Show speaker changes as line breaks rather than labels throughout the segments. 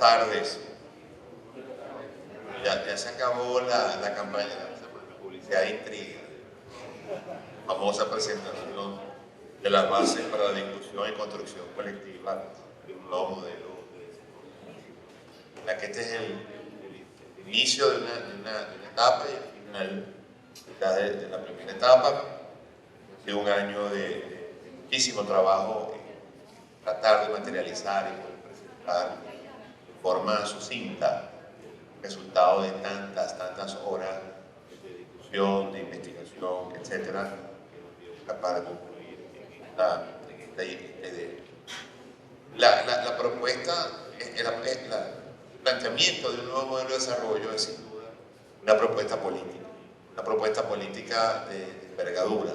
tardes. Ya se acabó la campaña de publicidad de intriga, famosa presentación de las bases para la discusión y construcción colectiva de un nuevo modelo de desarrollo. La que este es el inicio de una etapa y el final de la primera etapa, de un año de muchísimo trabajo en tratar de materializar y poder presentar de forma sucinta el resultado de tantas horas de discusión, de investigación, etcétera, que nos dio capaz de concluir en esta idea. La propuesta, el planteamiento de un nuevo modelo de desarrollo es sin duda una propuesta política de envergadura,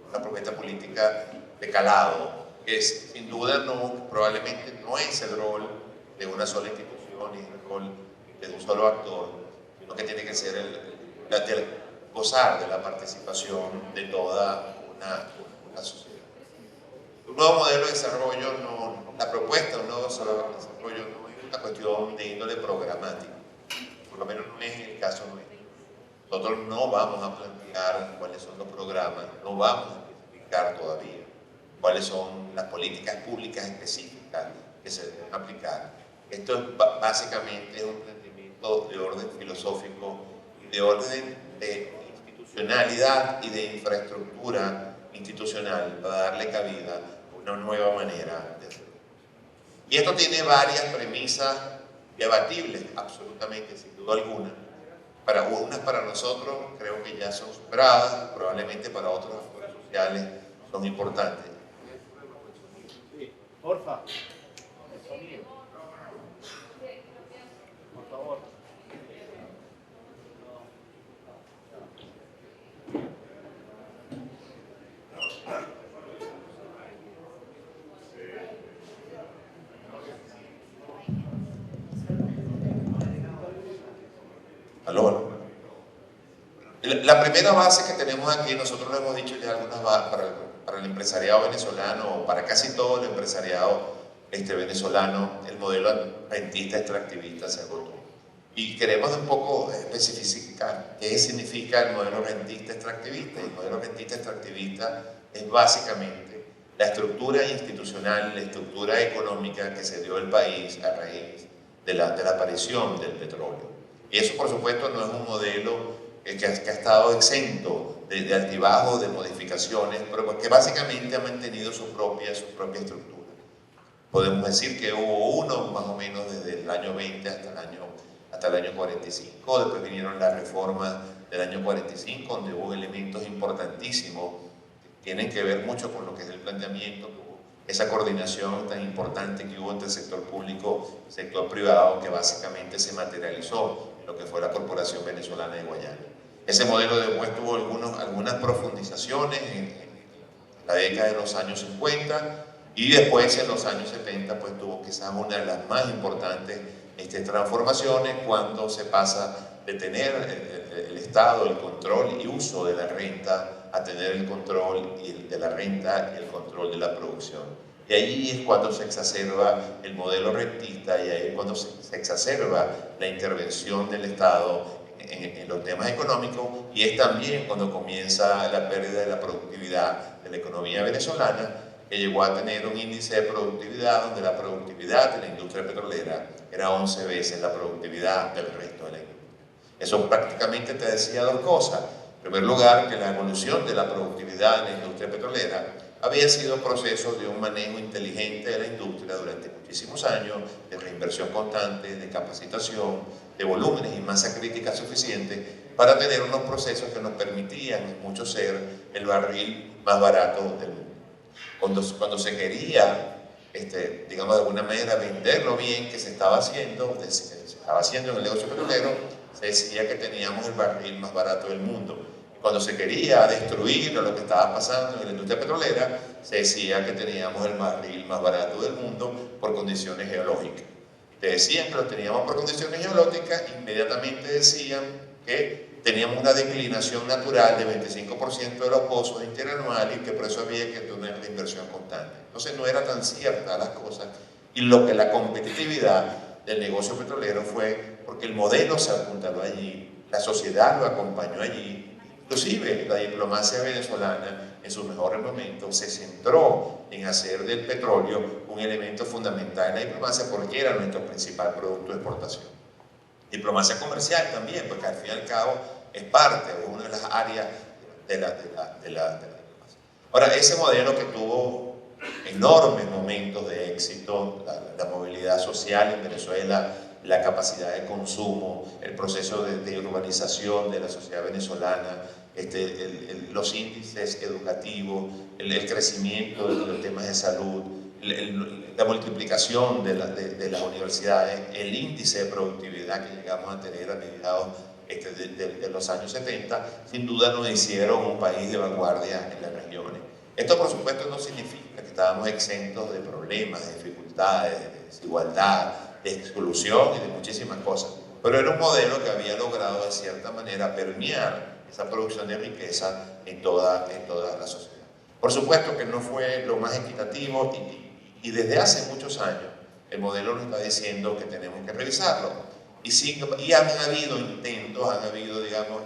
una propuesta política de calado, que es, sin duda probablemente no es el rol de una sola institución ni el rol de un solo actor, sino que tiene que ser gozar de la participación de toda una sociedad. Un nuevo modelo de desarrollo, la propuesta de un nuevo desarrollo no es una cuestión de índole programática, por lo menos no es el caso nuestro. Nosotros no vamos a plantear cuáles son los programas, no vamos a especificar todavía cuáles son las políticas públicas específicas que se deben aplicar. Esto básicamente es un planteamiento de orden filosófico y de orden de institucionalidad y de infraestructura institucional para darle cabida a una nueva manera de hacer. Y esto tiene varias premisas debatibles, absolutamente, sin duda alguna. Unas para nosotros creo que ya son superadas, probablemente para otros actores sociales son importantes.
Sí, porfa. El sonido. Por favor.
¿Aló? La primera base que tenemos aquí, nosotros lo hemos dicho ya algunas para el empresariado venezolano, o para casi todo el empresariado venezolano, el modelo rentista extractivista se agotó. Y queremos un poco especificar qué significa el modelo rentista extractivista. El modelo rentista extractivista es básicamente la estructura institucional, la estructura económica que se dio el país a raíz de la aparición del petróleo. Y eso, por supuesto, no es un modelo que ha estado exento de altibajos, de modificaciones, pero que básicamente ha mantenido su propia estructura. Podemos decir que hubo uno más o menos desde el año 20 hasta el año 45, después vinieron las reformas del año 45, donde hubo elementos importantísimos que tienen que ver mucho con lo que es el planteamiento, esa coordinación tan importante que hubo entre el sector público y el sector privado, que básicamente se materializó en lo que fue la Corporación Venezolana de Guayana. Ese modelo después tuvo algunas profundizaciones en la década de los años 50 y después en los años 70 pues tuvo quizás una de las más importantes transformaciones cuando se pasa de tener el Estado el control y uso de la renta a tener el control de la renta y el control de la producción. Y ahí es cuando se exacerba el modelo rentista y ahí es cuando se exacerba la intervención del Estado en los temas económicos, y es también cuando comienza la pérdida de la productividad de la economía venezolana, que llegó a tener un índice de productividad donde la productividad de la industria petrolera era 11 veces la productividad del resto de la industria. Eso prácticamente te decía dos cosas. En primer lugar, que la evolución de la productividad de la industria petrolera había sido proceso de un manejo inteligente de la industria durante muchísimos años, de reinversión constante, de capacitación, de volúmenes y masa crítica suficiente para tener unos procesos que nos permitían mucho ser el barril más barato del mundo. Cuando se quería, digamos de alguna manera, vender lo bien que se estaba haciendo en el negocio petrolero, se decía que teníamos el barril más barato del mundo. Cuando se quería destruir lo que estaba pasando en la industria petrolera, se decía que teníamos el barril más barato del mundo por condiciones geológicas. Te decían que lo teníamos por condiciones geológicas, inmediatamente decían que teníamos una declinación natural de 25% de los pozos interanuales y que por eso había que tener la inversión constante. Entonces no era tan cierta las cosas, y lo que la competitividad del negocio petrolero fue porque el modelo se apuntaló allí, la sociedad lo acompañó allí, inclusive la diplomacia venezolana en sus mejores momentos se centró en hacer del petróleo un elemento fundamental en la diplomacia porque era nuestro principal producto de exportación. Diplomacia comercial también, porque al fin y al cabo es parte de una de las áreas de la diplomacia. Ahora, ese modelo que tuvo enormes momentos de éxito, la movilidad social en Venezuela, la capacidad de consumo, el proceso de urbanización de la sociedad venezolana, los índices educativos, el crecimiento de los temas de salud, la multiplicación de las universidades, el índice de productividad que llegamos a tener a mediados de los años 70, sin duda nos hicieron un país de vanguardia en las regiones. Esto, por supuesto, no significa que estábamos exentos de problemas, de dificultades, de desigualdad, de exclusión y de muchísimas cosas. Pero era un modelo que había logrado, de cierta manera, permear esa producción de riqueza en toda la sociedad. Por supuesto que no fue lo más equitativo y desde hace muchos años el modelo nos está diciendo que tenemos que revisarlo. Y han habido intentos, han habido, digamos,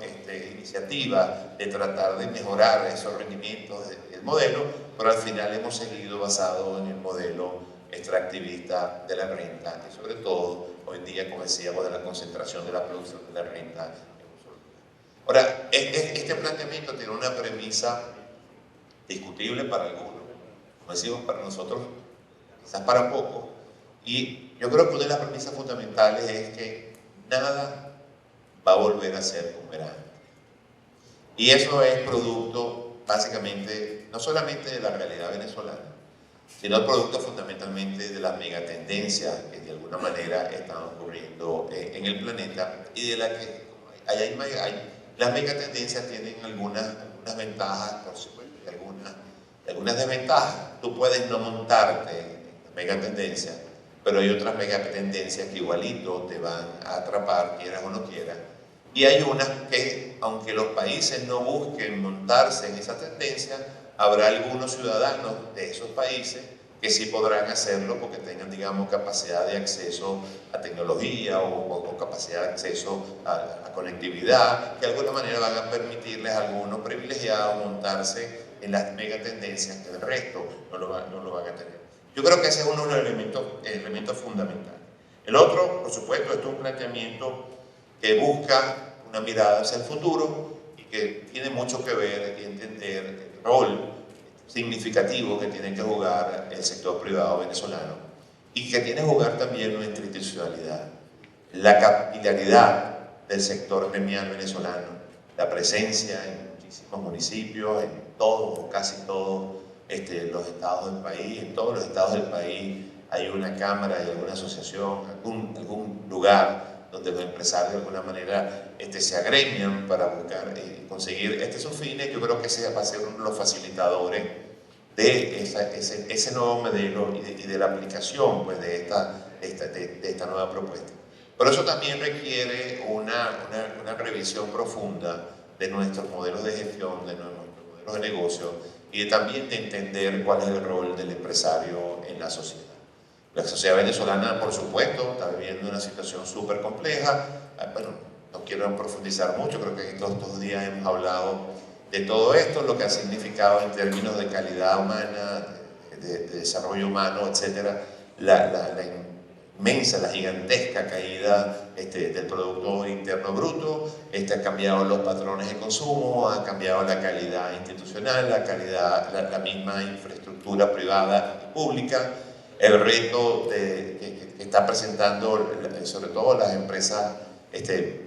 iniciativas de tratar de mejorar esos rendimientos del modelo, pero al final hemos seguido basado en el modelo extractivista de la renta y sobre todo hoy en día, como decíamos, de la concentración de la producción de la renta en un solo lugar. Ahora, este planteamiento tiene una premisa discutible para algunos, como decimos, para nosotros quizás para pocos, y yo creo que una de las premisas fundamentales es que nada va a volver a ser como era antes. Y eso es producto, básicamente, no solamente de la realidad venezolana, sino producto fundamentalmente de las megatendencias que de alguna manera están ocurriendo en el planeta y de la que las megatendencias tienen algunas ventajas, por supuesto, y algunas desventajas. Tú puedes no montarte en la megatendencia, pero hay otras megatendencias que igualito te van a atrapar, quieras o no quieras. Y hay unas que, aunque los países no busquen montarse en esa tendencia, habrá algunos ciudadanos de esos países que sí podrán hacerlo porque tengan, digamos, capacidad de acceso a tecnología o capacidad de acceso a conectividad, que de alguna manera van a permitirles a algunos privilegiados montarse en las megatendencias que el resto no lo van a tener. Yo creo que ese es uno de los elementos fundamentales. El otro, por supuesto, es un planteamiento que busca una mirada hacia el futuro y que tiene mucho que ver y entender el rol significativo que tiene que jugar el sector privado venezolano y que tiene que jugar también nuestra institucionalidad. La capilaridad del sector gremial venezolano, la presencia en muchísimos municipios, en todos o casi todos los estados del país, en todos los estados del país hay una cámara, hay alguna asociación, algún lugar donde los empresarios de alguna manera se agremian para buscar conseguir sus fines. Yo creo que ese va a ser uno de los facilitadores de ese nuevo modelo y de la aplicación pues, de esta nueva propuesta. Pero eso también requiere una revisión profunda de nuestros modelos de gestión, de nuestros modelos de negocio y también de entender cuál es el rol del empresario en la sociedad. La sociedad venezolana, por supuesto, está viviendo una situación súper compleja. Bueno, no quiero profundizar mucho, creo que todos estos días hemos hablado de todo esto, lo que ha significado en términos de calidad humana, de desarrollo humano, etcétera, la inmensa, la gigantesca caída del Producto Interno Bruto, ha cambiado los patrones de consumo, ha cambiado la calidad institucional, la misma infraestructura privada y pública, el reto que está presentando sobre todo las empresas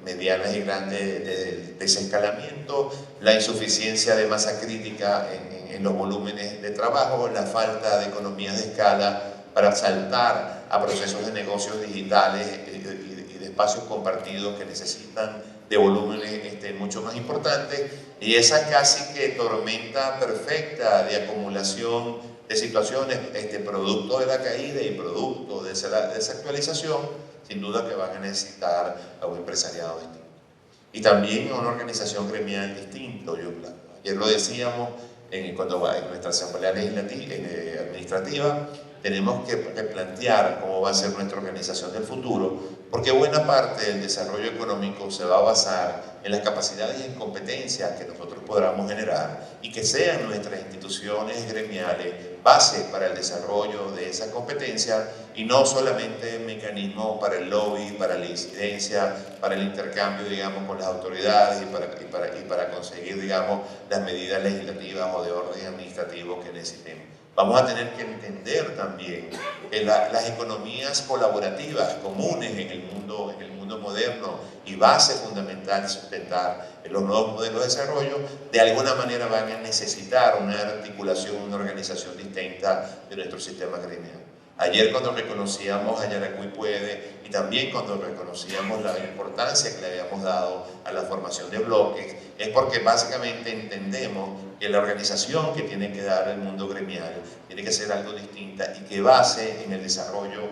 medianas y grandes de desescalamiento, la insuficiencia de masa crítica en los volúmenes de trabajo, la falta de economías de escala para saltar a procesos de negocios digitales y de espacios compartidos que necesitan de volúmenes mucho más importantes, y esa casi que tormenta perfecta de acumulación de situaciones producto de la caída y producto de esa desactualización, sin duda que van a necesitar a un empresariado distinto. Y también a una organización gremial distinto. Ayer lo decíamos en nuestra asamblea legislativa, administrativa, tenemos que plantear cómo va a ser nuestra organización del futuro, porque buena parte del desarrollo económico se va a basar en las capacidades y en competencias que nosotros podamos generar y que sean nuestras instituciones gremiales base para el desarrollo de esas competencias y no solamente mecanismos para el lobby, para la incidencia, para el intercambio, digamos, con las autoridades y para conseguir, digamos, las medidas legislativas o de orden administrativo que necesitemos. Vamos a tener que entender también que las economías colaborativas comunes en el mundo moderno y base fundamental de sustentar los nuevos modelos de desarrollo, de alguna manera van a necesitar una articulación, una organización distinta de nuestro sistema gremial. Ayer cuando reconocíamos a Yaracuy Puede y también cuando reconocíamos la importancia que le habíamos dado a la formación de bloques, es porque básicamente entendemos que la organización que tiene que dar el mundo gremial tiene que ser algo distinta y que base en el desarrollo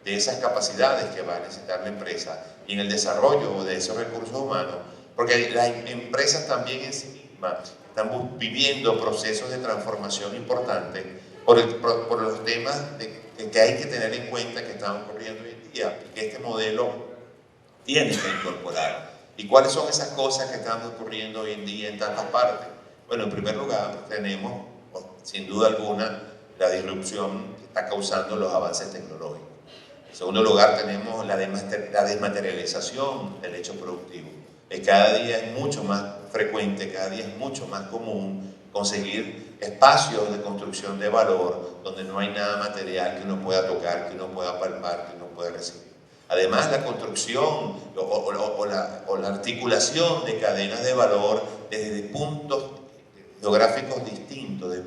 de esas capacidades que va a necesitar la empresa y en el desarrollo de esos recursos humanos, porque las empresas también en sí mismas están viviendo procesos de transformación importantes por los temas que hay que tener en cuenta que están ocurriendo hoy en día y que este modelo tiene que incorporar. ¿Y cuáles son esas cosas que están ocurriendo hoy en día en tantas partes? Bueno, en primer lugar tenemos, sin duda alguna, la disrupción que está causando los avances tecnológicos. En segundo lugar tenemos la desmaterialización del hecho productivo. Cada día es mucho más frecuente, cada día es mucho más común conseguir espacios de construcción de valor donde no hay nada material que uno pueda tocar, que uno pueda palpar, que uno pueda recibir. Además, la construcción o la articulación de cadenas de valor desde puntos geográficos distintos, de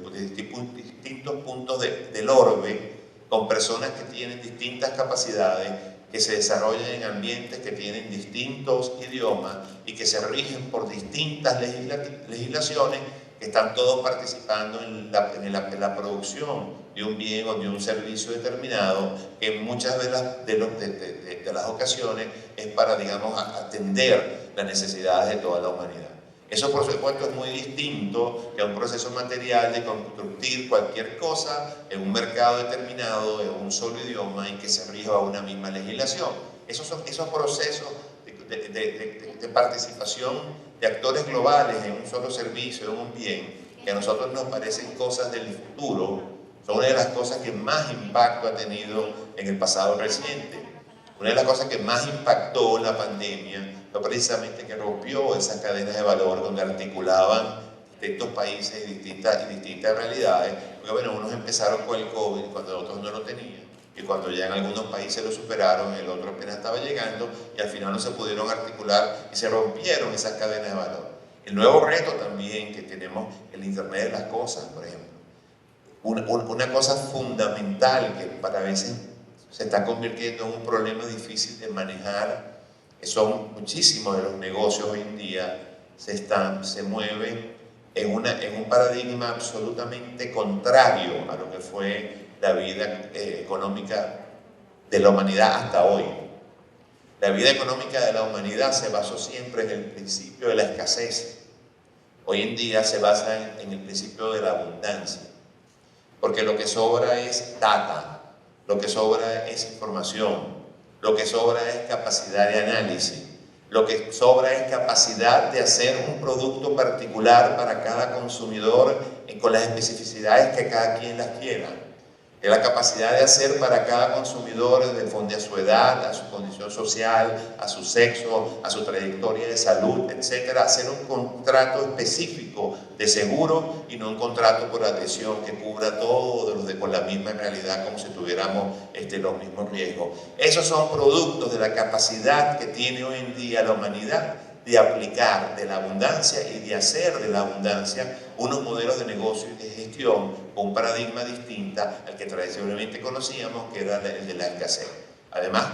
distintos puntos del orbe, con personas que tienen distintas capacidades, que se desarrollan en ambientes que tienen distintos idiomas y que se rigen por distintas legislaciones, que están todos participando en la producción de un bien o de un servicio determinado, que en muchas de las ocasiones es para, digamos, atender las necesidades de toda la humanidad. Eso, por supuesto, es muy distinto que a un proceso material de construir cualquier cosa en un mercado determinado, en un solo idioma y que se rija a una misma legislación. Esos procesos de participación de actores globales en un solo servicio, en un bien, que a nosotros nos parecen cosas del futuro, son una de las cosas que más impacto ha tenido en el pasado reciente. Una de las cosas que más impactó la pandemia fue precisamente que rompió esas cadenas de valor donde articulaban distintos países y distintas realidades. Porque bueno, unos empezaron con el COVID cuando otros no lo tenían, y cuando ya en algunos países lo superaron, el otro apenas estaba llegando, y al final no se pudieron articular y se rompieron esas cadenas de valor. El nuevo reto también que tenemos, el Internet de las cosas, por ejemplo. Una cosa fundamental que para veces se está convirtiendo en un problema difícil de manejar, que son muchísimos de los negocios hoy en día se mueven en un paradigma absolutamente contrario a lo que fue la vida económica de la humanidad hasta hoy. La vida económica de la humanidad se basó siempre en el principio de la escasez. Hoy en día se basa en el principio de la abundancia, porque lo que sobra es data. Lo que sobra es información, lo que sobra es capacidad de análisis, lo que sobra es capacidad de hacer un producto particular para cada consumidor con las especificidades que cada quien las quiera. Es la capacidad de hacer para cada consumidor, de a su edad, a su condición social, a su sexo, a su trayectoria de salud, etcétera, hacer un contrato específico de seguro y no un contrato por adhesión que cubra todo con la misma realidad, como si tuviéramos los mismos riesgos. Esos son productos de la capacidad que tiene hoy en día la humanidad de aplicar de la abundancia y de hacer de la abundancia unos modelos de negocio y de gestión con un paradigma distinta al que tradicionalmente conocíamos, que era el de la escasez. Además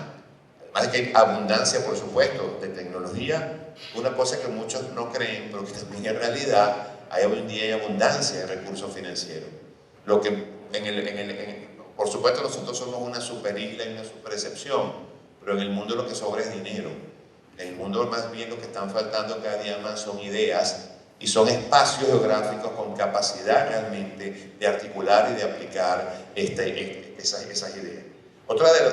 de que hay abundancia, por supuesto, de tecnología, una cosa que muchos no creen, pero que también en realidad hoy en día hay abundancia de recursos financieros. Lo que por supuesto nosotros somos una superisla y una superexcepción, pero en el mundo lo que sobra es dinero. En el mundo más bien lo que están faltando cada día más son ideas y son espacios geográficos con capacidad realmente de articular y de aplicar esas ideas. Otra de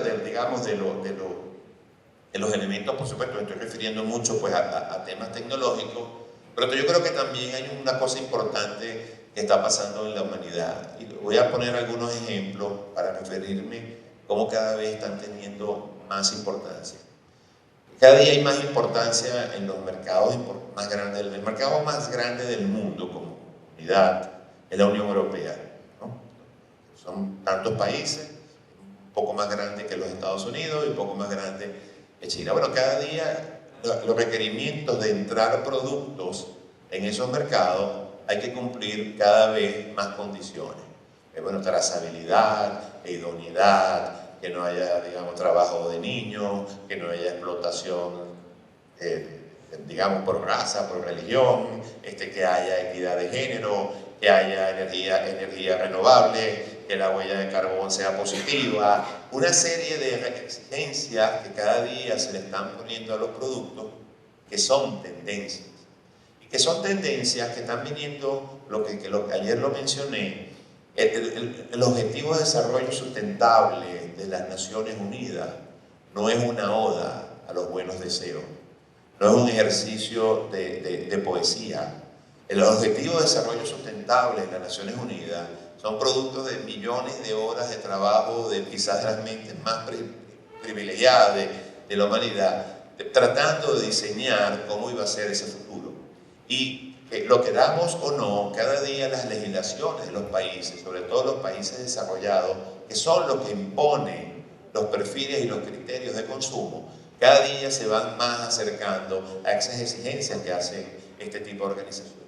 los elementos, por supuesto, me estoy refiriendo mucho pues, a temas tecnológicos, pero yo creo que también hay una cosa importante que está pasando en la humanidad. Y voy a poner algunos ejemplos para referirme cómo cada vez están teniendo más importancia. Cada día hay más importancia en los mercados más grandes. El mercado más grande del mundo como comunidad es la Unión Europea, ¿no? Son tantos países, un poco más grande que los Estados Unidos y un poco más grande que China. Bueno, cada día los requerimientos de entrar productos en esos mercados hay que cumplir cada vez más condiciones. Bueno, trazabilidad, idoneidad, que no haya, digamos, trabajo de niños, que no haya explotación, digamos, por raza, por religión, que haya equidad de género, que haya energía renovable, que la huella de carbón sea positiva, una serie de exigencias que cada día se le están poniendo a los productos que son tendencias. Y que son tendencias que están viniendo, lo que ayer lo mencioné, el Objetivo de Desarrollo Sustentable de las Naciones Unidas no es una oda a los buenos deseos, no es un ejercicio de poesía. El Objetivo de Desarrollo Sustentable de las Naciones Unidas son productos de millones de horas de trabajo de quizás de las mentes más privilegiadas de la humanidad, tratando de diseñar cómo iba a ser ese futuro. Y lo queramos o no, cada día las legislaciones de los países, sobre todo los países desarrollados, que son los que imponen los perfiles y los criterios de consumo, cada día se van más acercando a esas exigencias que hacen este tipo de organizaciones.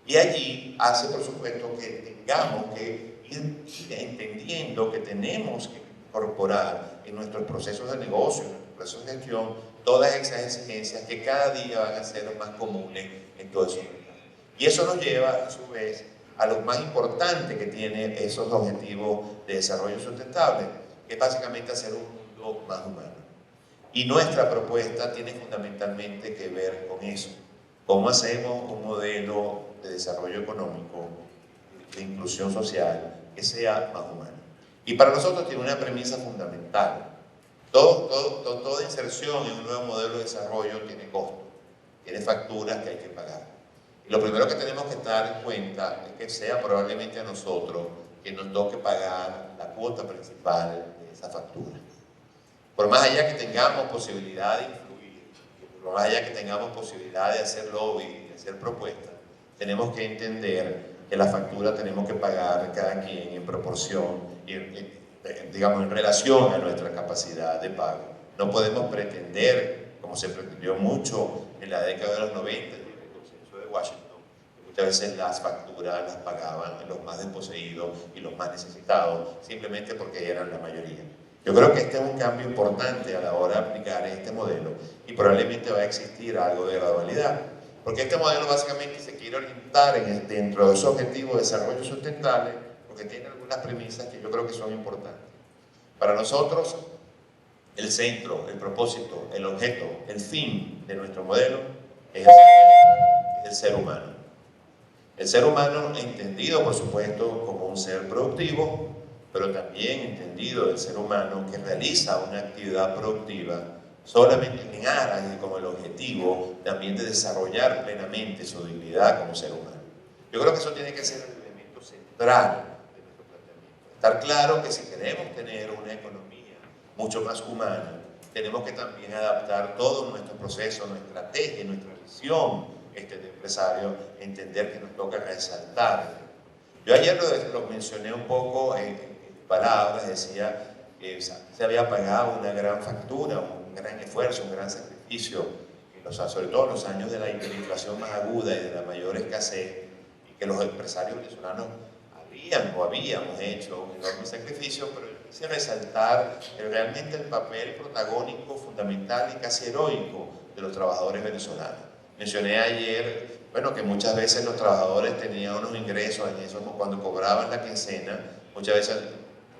Y allí hace, por supuesto, que tengamos que ir entendiendo que tenemos que incorporar en nuestros procesos de negocio, en nuestros procesos de gestión, todas esas exigencias que cada día van a ser más comunes en todo eso. Y eso nos lleva, a su vez, a lo más importante que tienen esos objetivos de desarrollo sustentable, que es básicamente hacer un mundo más humano. Y nuestra propuesta tiene fundamentalmente que ver con eso. ¿Cómo hacemos un modelo de desarrollo económico, de inclusión social, que sea más humano? Y para nosotros tiene una premisa fundamental. Toda inserción en un nuevo modelo de desarrollo tiene costos, tiene facturas que hay que pagar. Y lo primero que tenemos que estar en cuenta es que sea probablemente a nosotros que nos toque pagar la cuota principal de esa factura. Por más allá que tengamos posibilidad de influir, por más allá que tengamos posibilidad de hacer lobby, de hacer propuestas, tenemos que entender que la factura tenemos que pagar cada quien en proporción, digamos, en relación a nuestra capacidad de pago. No podemos pretender, como se pretendió mucho en la década de los 90, Washington, muchas veces las facturas las pagaban los más desposeídos y los más necesitados, simplemente porque eran la mayoría. Yo creo que este es un cambio importante a la hora de aplicar este modelo y probablemente va a existir algo de gradualidad, porque este modelo básicamente se quiere orientar dentro de esos objetivos de desarrollo sustentable, porque tiene algunas premisas que yo creo que son importantes. Para nosotros, el centro, el propósito, el objeto, el fin de nuestro modelo es el ser humano. El ser humano entendido, por supuesto, como un ser productivo, pero también entendido el ser humano que realiza una actividad productiva solamente en aras y como el objetivo también de desarrollar plenamente su dignidad como ser humano. Yo creo que eso tiene que ser el elemento central de nuestro planteamiento. Estar claro que si queremos tener una economía mucho más humana, tenemos que también adaptar todo nuestro proceso, nuestra estrategia, nuestra visión de empresario, entender que nos toca resaltar. Yo ayer lo mencioné un poco en palabras, decía que se había pagado una gran factura, un gran esfuerzo, un gran sacrificio, sobre todo en los años de la hiperinflación más aguda y de la mayor escasez, y que los empresarios venezolanos habíamos hecho un enorme sacrificio, pero yo quise resaltar realmente el papel protagónico, fundamental y casi heroico de los trabajadores venezolanos. Mencioné ayer, bueno, que muchas veces los trabajadores tenían unos ingresos en eso, cuando cobraban la quincena, muchas veces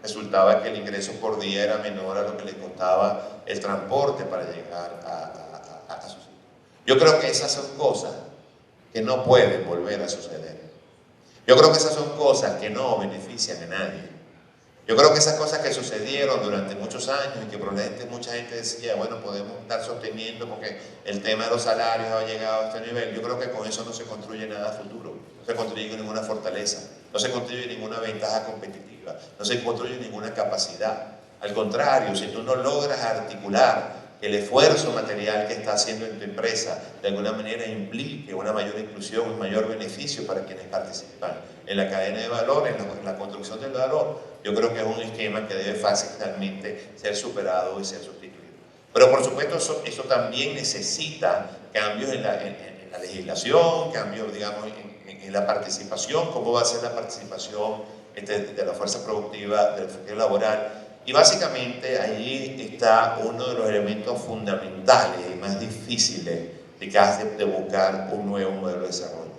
resultaba que el ingreso por día era menor a lo que les costaba el transporte para llegar a sus sitios. Yo creo que esas son cosas que no pueden volver a suceder. Yo creo que esas son cosas que no benefician a nadie. Yo creo que esas cosas que sucedieron durante muchos años y que probablemente mucha gente decía, bueno, podemos estar sosteniendo porque el tema de los salarios ha llegado a este nivel, yo creo que con eso no se construye nada futuro, no se construye ninguna fortaleza, no se construye ninguna ventaja competitiva, no se construye ninguna capacidad. Al contrario, si tú no logras articular el esfuerzo material que está haciendo en tu empresa de alguna manera implique una mayor inclusión, un mayor beneficio para quienes participan en la cadena de valor, en la construcción del valor, yo creo que es un esquema que debe fácilmente ser superado y ser sustituido. Pero por supuesto eso también necesita cambios en la legislación, cambios, digamos, en la participación, cómo va a ser la participación de la fuerza productiva, del futuro laboral. Y básicamente allí está uno de los elementos fundamentales y más difíciles de buscar un nuevo modelo de desarrollo.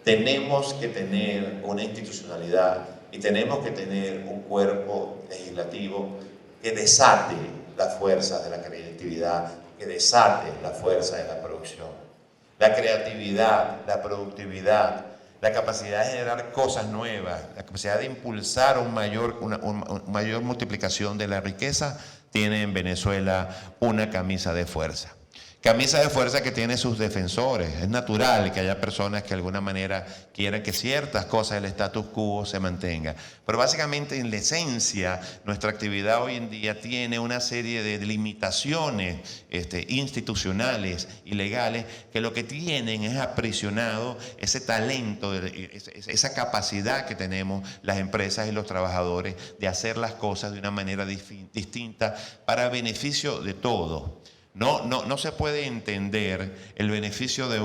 Tenemos que tener una institucionalidad y tenemos que tener un cuerpo legislativo que desate las fuerzas de la creatividad, que desate la fuerza de la producción. La creatividad, la productividad, la capacidad de generar cosas nuevas, la capacidad de impulsar una mayor multiplicación de la riqueza, tiene en Venezuela una camisa de fuerza. Camisa de fuerza que tiene sus defensores. Es natural que haya personas que de alguna manera quieran que ciertas cosas del status quo se mantengan. Pero básicamente en la esencia, nuestra actividad hoy en día tiene una serie de limitaciones institucionales y legales que lo que tienen es aprisionado ese talento, esa capacidad que tenemos las empresas y los trabajadores de hacer las cosas de una manera distinta para beneficio de todos. No se puede entender el beneficio de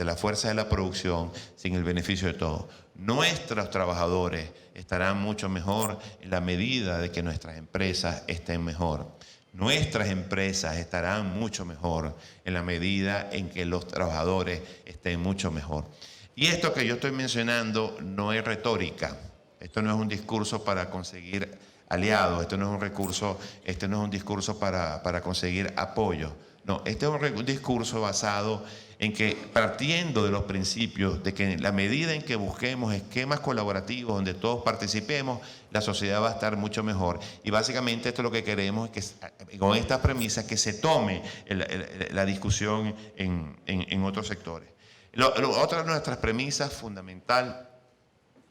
la fuerza de la producción sin el beneficio de todos. Nuestros trabajadores estarán mucho mejor en la medida de que nuestras empresas estén mejor. Nuestras empresas estarán mucho mejor en la medida en que los trabajadores estén mucho mejor. Y esto que yo estoy mencionando no es retórica. Esto no es un discurso para conseguir aliados, esto no es un discurso para conseguir apoyo. No, este es un discurso basado en que, partiendo de los principios de que en la medida en que busquemos esquemas colaborativos donde todos participemos, la sociedad va a estar mucho mejor. Y básicamente esto es lo que queremos, es que con esta premisa que se tome la discusión en otros sectores. Otra de nuestras premisas fundamental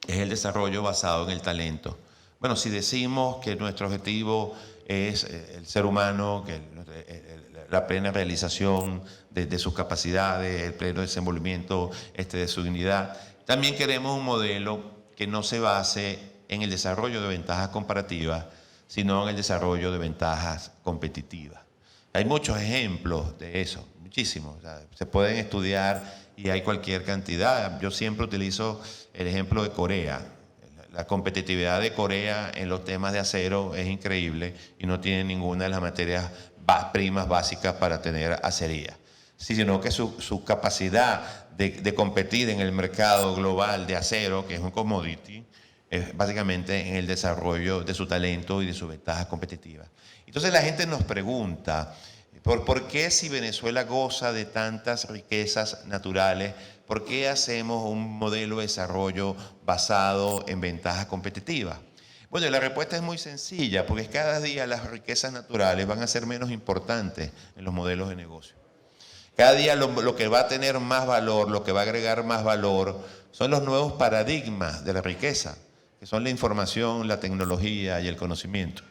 es el desarrollo basado en el talento. Bueno, si decimos que nuestro objetivo es el ser humano, que la plena realización de sus capacidades, el pleno desenvolvimiento de su dignidad, también queremos un modelo que no se base en el desarrollo de ventajas comparativas, sino en el desarrollo de ventajas competitivas. Hay muchos ejemplos de eso, muchísimos. O sea, se pueden estudiar y hay cualquier cantidad. Yo siempre utilizo el ejemplo de Corea. La competitividad de Corea en los temas de acero es increíble y no tiene ninguna de las materias primas básicas para tener acería, sino que su capacidad de competir en el mercado global de acero, que es un commodity, es básicamente en el desarrollo de su talento y de sus ventajas competitivas. Entonces la gente nos pregunta, ¿por qué si Venezuela goza de tantas riquezas naturales, por qué hacemos un modelo de desarrollo basado en ventajas competitivas? Bueno, la respuesta es muy sencilla, porque cada día las riquezas naturales van a ser menos importantes en los modelos de negocio. Cada día lo que va a tener más valor, lo que va a agregar más valor, son los nuevos paradigmas de la riqueza, que son la información, la tecnología y el conocimiento.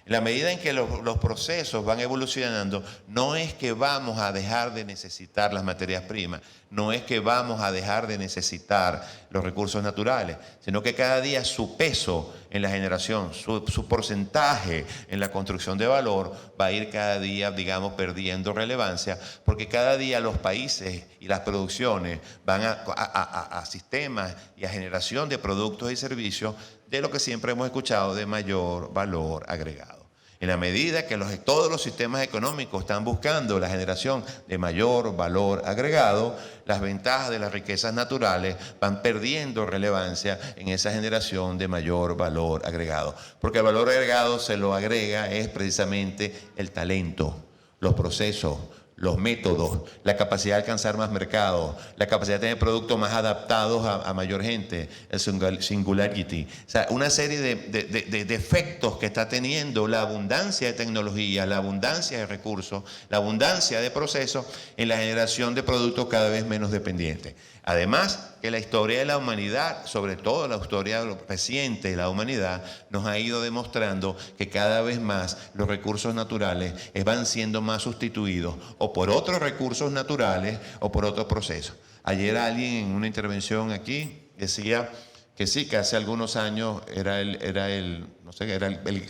En la medida en que los procesos van evolucionando, no es que vamos a dejar de necesitar las materias primas, no es que vamos a dejar de necesitar los recursos naturales, sino que cada día su peso en la generación, su porcentaje en la construcción de valor va a ir cada día, digamos, perdiendo relevancia, porque cada día los países y las producciones van a sistemas y a generación de productos y servicios de lo que siempre hemos escuchado de mayor valor agregado. En la medida que todos los sistemas económicos están buscando la generación de mayor valor agregado, las ventajas de las riquezas naturales van perdiendo relevancia en esa generación de mayor valor agregado. Porque el valor agregado se lo agrega es precisamente el talento, los procesos,
los métodos, la capacidad de alcanzar más mercados, la capacidad de tener productos más adaptados a mayor gente, el singularity. O sea, una serie de efectos que está teniendo la abundancia de tecnología, la abundancia de recursos, la abundancia de procesos en la generación de productos cada vez menos dependientes. Además, que la historia de la humanidad, sobre todo la historia reciente de la humanidad, nos ha ido demostrando que cada vez más los recursos naturales van siendo más sustituidos o por otros recursos naturales o por otros procesos. Ayer alguien en una intervención aquí decía que sí, que hace algunos años era el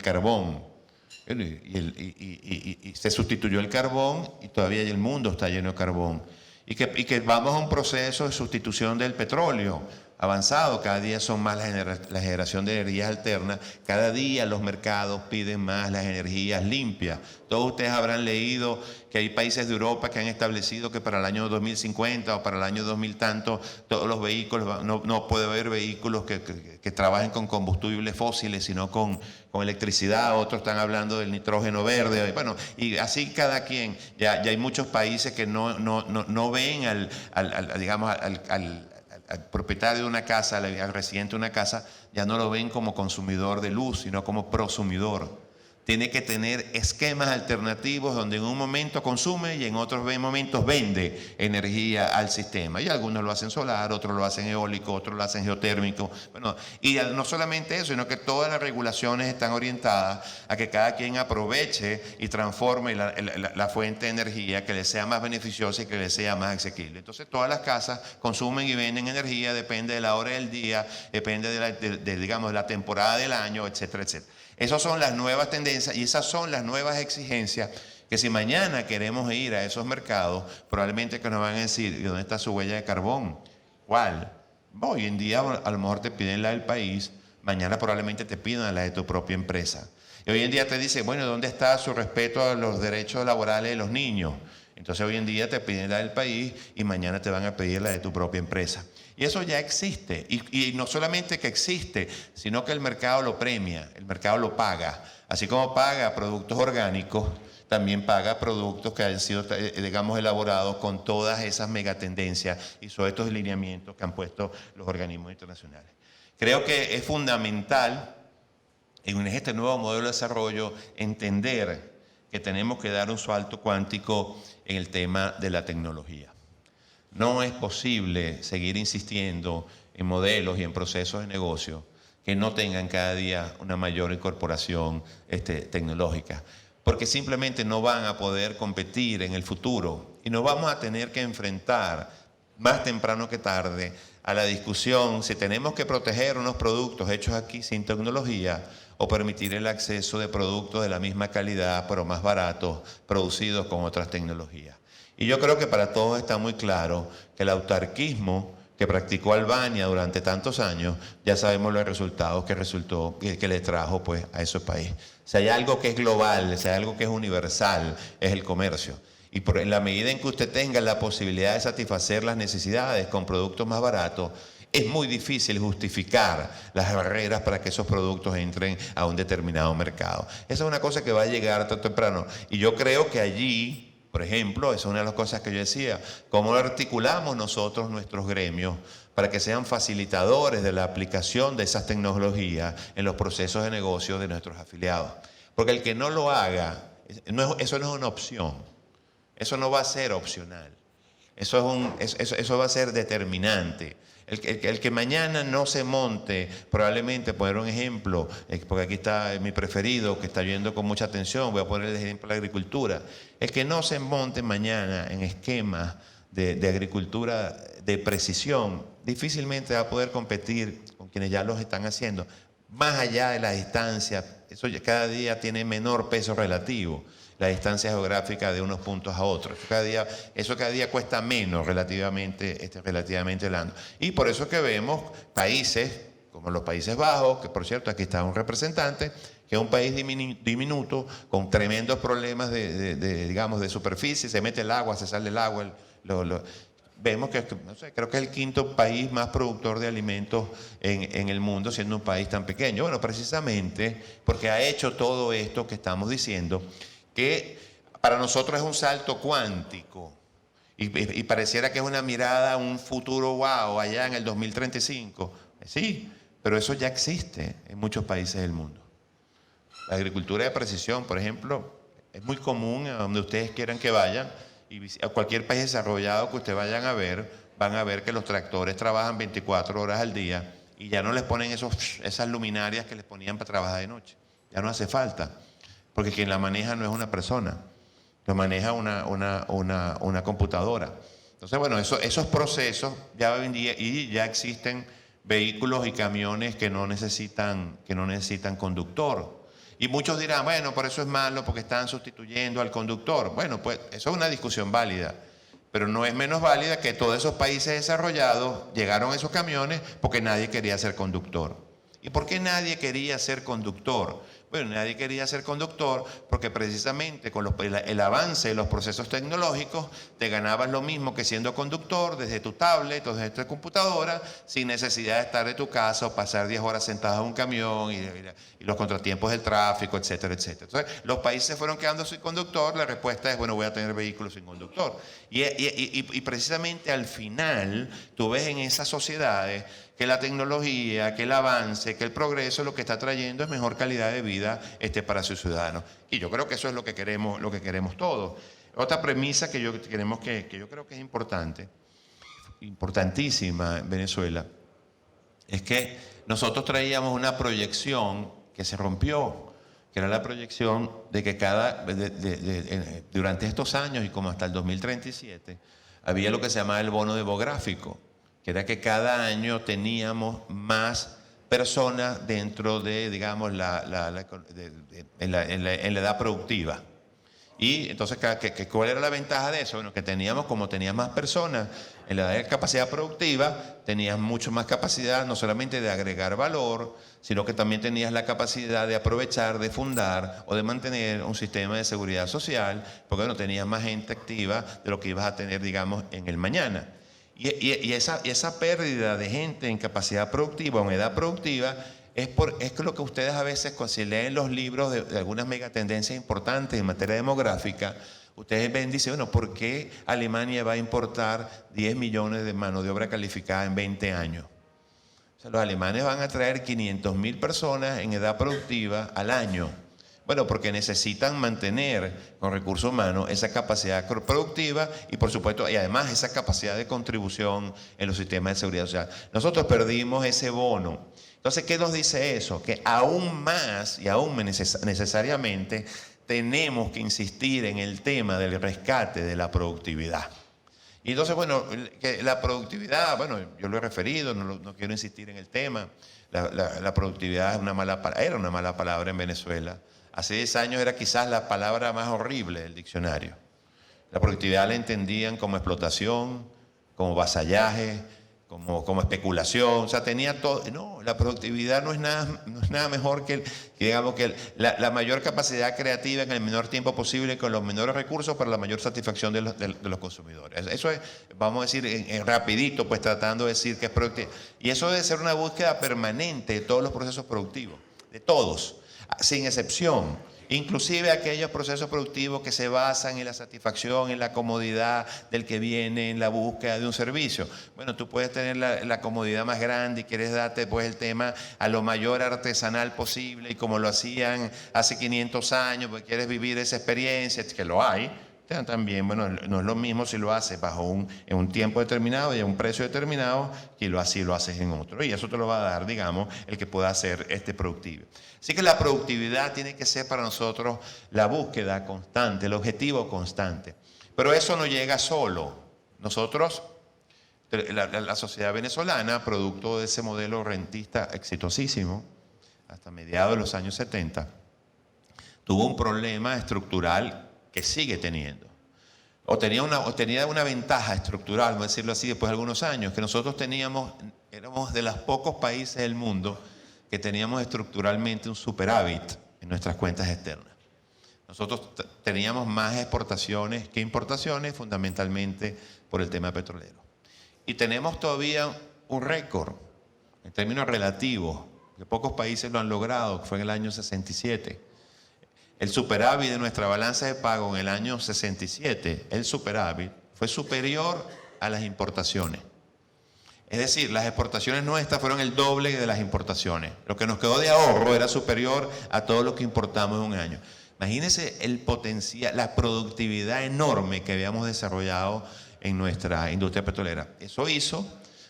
carbón. Y se sustituyó el carbón y todavía el mundo está lleno de carbón. Y que vamos a un proceso de sustitución del petróleo avanzado. Cada día son más la generación de energías alternas. Cada día los mercados piden más las energías limpias. Todos ustedes habrán leído que hay países de Europa que han establecido que para el año 2050 o para el año 2000 tanto, todos los vehículos, no puede haber vehículos que trabajen con combustibles fósiles, sino con electricidad. Otros están hablando del nitrógeno verde. Bueno, y así cada quien. Ya hay muchos países que no ven al propietario de una casa, al residente de una casa, ya no lo ven como consumidor de luz, sino como prosumidor. Tiene que tener esquemas alternativos donde en un momento consume y en otros momentos vende energía al sistema. Y algunos lo hacen solar, otros lo hacen eólico, otros lo hacen geotérmico. Bueno, y no solamente eso, sino que todas las regulaciones están orientadas a que cada quien aproveche y transforme la fuente de energía que le sea más beneficiosa y que le sea más asequible. Entonces todas las casas consumen y venden energía, depende de la hora del día, depende de la temporada del año, etcétera, etcétera. Esas son las nuevas tendencias y esas son las nuevas exigencias que si mañana queremos ir a esos mercados, probablemente que nos van a decir, ¿dónde está su huella de carbón? ¿Cuál? Hoy en día a lo mejor te piden la del país, mañana probablemente te pidan la de tu propia empresa. Y hoy en día te dicen, bueno, ¿dónde está su respeto a los derechos laborales de los niños? Entonces hoy en día te piden la del país y mañana te van a pedir la de tu propia empresa. Y eso ya existe. Y no solamente que existe, sino que el mercado lo premia, el mercado lo paga. Así como paga productos orgánicos, también paga productos que han sido, elaborados con todas esas megatendencias y sobre estos lineamientos que han puesto los organismos internacionales. Creo que es fundamental en este nuevo modelo de desarrollo entender que tenemos que dar un salto cuántico en el tema de la tecnología. No es posible seguir insistiendo en modelos y en procesos de negocio que no tengan cada día una mayor incorporación tecnológica, porque simplemente no van a poder competir en el futuro y nos vamos a tener que enfrentar más temprano que tarde a la discusión si tenemos que proteger unos productos hechos aquí sin tecnología o permitir el acceso de productos de la misma calidad pero más baratos, producidos con otras tecnologías. Y yo creo que para todos está muy claro que el autarquismo que practicó Albania durante tantos años, ya sabemos los resultados que le trajo pues, a ese país. Si hay algo que es global, si hay algo que es universal, es el comercio. Y en la medida en que usted tenga la posibilidad de satisfacer las necesidades con productos más baratos, es muy difícil justificar las barreras para que esos productos entren a un determinado mercado. Esa es una cosa que va a llegar tarde o temprano. Y yo creo que allí, por ejemplo, esa es una de las cosas que yo decía, cómo articulamos nosotros nuestros gremios para que sean facilitadores de la aplicación de esas tecnologías en los procesos de negocio de nuestros afiliados. Porque el que no lo haga, eso no es una opción, eso no va a ser opcional, eso va a ser determinante. El que mañana no se monte, probablemente, poner un ejemplo, porque aquí está mi preferido, que está viendo con mucha atención, voy a poner el ejemplo de la agricultura. El que no se monte mañana en esquemas de agricultura de precisión, difícilmente va a poder competir con quienes ya los están haciendo. Más allá de la distancia, eso cada día tiene menor peso relativo. La distancia geográfica de unos puntos a otros. Eso cada día cuesta menos relativamente hablando. Y por eso que vemos países como los Países Bajos, que por cierto aquí está un representante, que es un país diminuto, con tremendos problemas de superficie, se mete el agua, se sale el agua. Vemos que, creo que es el quinto país más productor de alimentos en el mundo, siendo un país tan pequeño. Bueno, precisamente porque ha hecho todo esto que estamos diciendo, que para nosotros es un salto cuántico y pareciera que es una mirada a un futuro wow allá en el 2035. Sí, pero eso ya existe en muchos países del mundo. La agricultura de precisión, por ejemplo, es muy común a donde ustedes quieran que vayan, y a cualquier país desarrollado que ustedes vayan a ver, van a ver que los tractores trabajan 24 horas al día y ya no les ponen esas luminarias que les ponían para trabajar de noche. Ya no hace falta, porque quien la maneja no es una persona, lo maneja una computadora. Entonces, bueno, esos procesos ya hoy en día, y ya existen vehículos y camiones que no necesitan conductor. Y muchos dirán, bueno, por eso es malo, porque están sustituyendo al conductor. Bueno, pues eso es una discusión válida, pero no es menos válida que todos esos países desarrollados llegaron a esos camiones porque nadie quería ser conductor. ¿Y por qué nadie quería ser conductor? Bueno, nadie quería ser conductor porque precisamente con el avance de los procesos tecnológicos te ganabas lo mismo que siendo conductor desde tu tablet o desde tu computadora sin necesidad de estar de tu casa o pasar 10 horas sentado en un camión y los contratiempos del tráfico, etcétera, etcétera. Entonces, los países fueron quedando sin conductor, la respuesta es, bueno, voy a tener vehículos sin conductor. Y precisamente al final, tú ves en esas sociedades que la tecnología, que el avance, que el progreso lo que está trayendo es mejor calidad de vida para sus ciudadanos. Y yo creo que eso es lo que queremos todos. Otra premisa que yo creo que es importante, importantísima en Venezuela, es que nosotros traíamos una proyección que se rompió, que era la proyección de que durante estos años y como hasta el 2037 había lo que se llamaba el bono demográfico, que era que cada año teníamos más personas dentro de, digamos, en la edad productiva. Y entonces, ¿cuál era la ventaja de eso? Bueno, que como tenías más personas en la edad de capacidad productiva, tenías mucho más capacidad no solamente de agregar valor, sino que también tenías la capacidad de aprovechar, de fundar o de mantener un sistema de seguridad social, porque bueno, tenías más gente activa de lo que ibas a tener, digamos, en el mañana. Y esa pérdida de gente en capacidad productiva o en edad productiva es lo que ustedes a veces, cuando si leen los libros de algunas megatendencias importantes en materia demográfica, ustedes ven, dicen, bueno, ¿por qué Alemania va a importar 10 millones de mano de obra calificada en 20 años? O sea, los alemanes van a traer 500.000 personas en edad productiva al año. Bueno, porque necesitan mantener con recursos humanos esa capacidad productiva y por supuesto, y además esa capacidad de contribución en los sistemas de seguridad social. Nosotros perdimos ese bono. Entonces, ¿qué nos dice eso? Que aún más y aún necesariamente tenemos que insistir en el tema del rescate de la productividad. Y entonces, bueno, que la productividad, bueno, yo lo he referido, no quiero insistir en el tema. La productividad era una mala palabra en Venezuela. Hace 10 años era quizás la palabra más horrible del diccionario. La productividad la entendían como explotación, como vasallaje, como especulación. O sea, tenía todo. No, la productividad no es nada mejor que la mayor capacidad creativa en el menor tiempo posible con los menores recursos para la mayor satisfacción de los consumidores. Eso es, vamos a decir, rapidito, pues tratando de decir que es productividad. Y eso debe ser una búsqueda permanente de todos los procesos productivos, de todos, sin excepción, inclusive aquellos procesos productivos que se basan en la satisfacción, en la comodidad del que viene, en la búsqueda de un servicio. Bueno, tú puedes tener la comodidad más grande y quieres darte pues el tema a lo mayor artesanal posible y como lo hacían hace 500 años, porque quieres vivir esa experiencia, que lo hay. También, bueno, no es lo mismo si lo haces en un tiempo determinado y a un precio determinado que si lo haces en otro. Y eso te lo va a dar, digamos, el que pueda ser productivo. Así que la productividad tiene que ser para nosotros la búsqueda constante, el objetivo constante. Pero eso no llega solo. Nosotros, la sociedad venezolana, producto de ese modelo rentista exitosísimo, hasta mediados de los años 70, tuvo un problema estructural que sigue teniendo. O tenía una ventaja estructural, vamos a decirlo así, después de algunos años, que nosotros éramos de los pocos países del mundo que teníamos estructuralmente un superávit en nuestras cuentas externas. Nosotros teníamos más exportaciones que importaciones, fundamentalmente por el tema petrolero. Y tenemos todavía un récord, en términos relativos, que pocos países lo han logrado, que fue en el año 67. El superávit de nuestra balanza de pago en el año 67, el superávit, fue superior a las importaciones. Es decir, las exportaciones nuestras fueron el doble de las importaciones. Lo que nos quedó de ahorro era superior a todo lo que importamos en un año. Imagínense el potencial, la productividad enorme que habíamos desarrollado en nuestra industria petrolera. Eso hizo,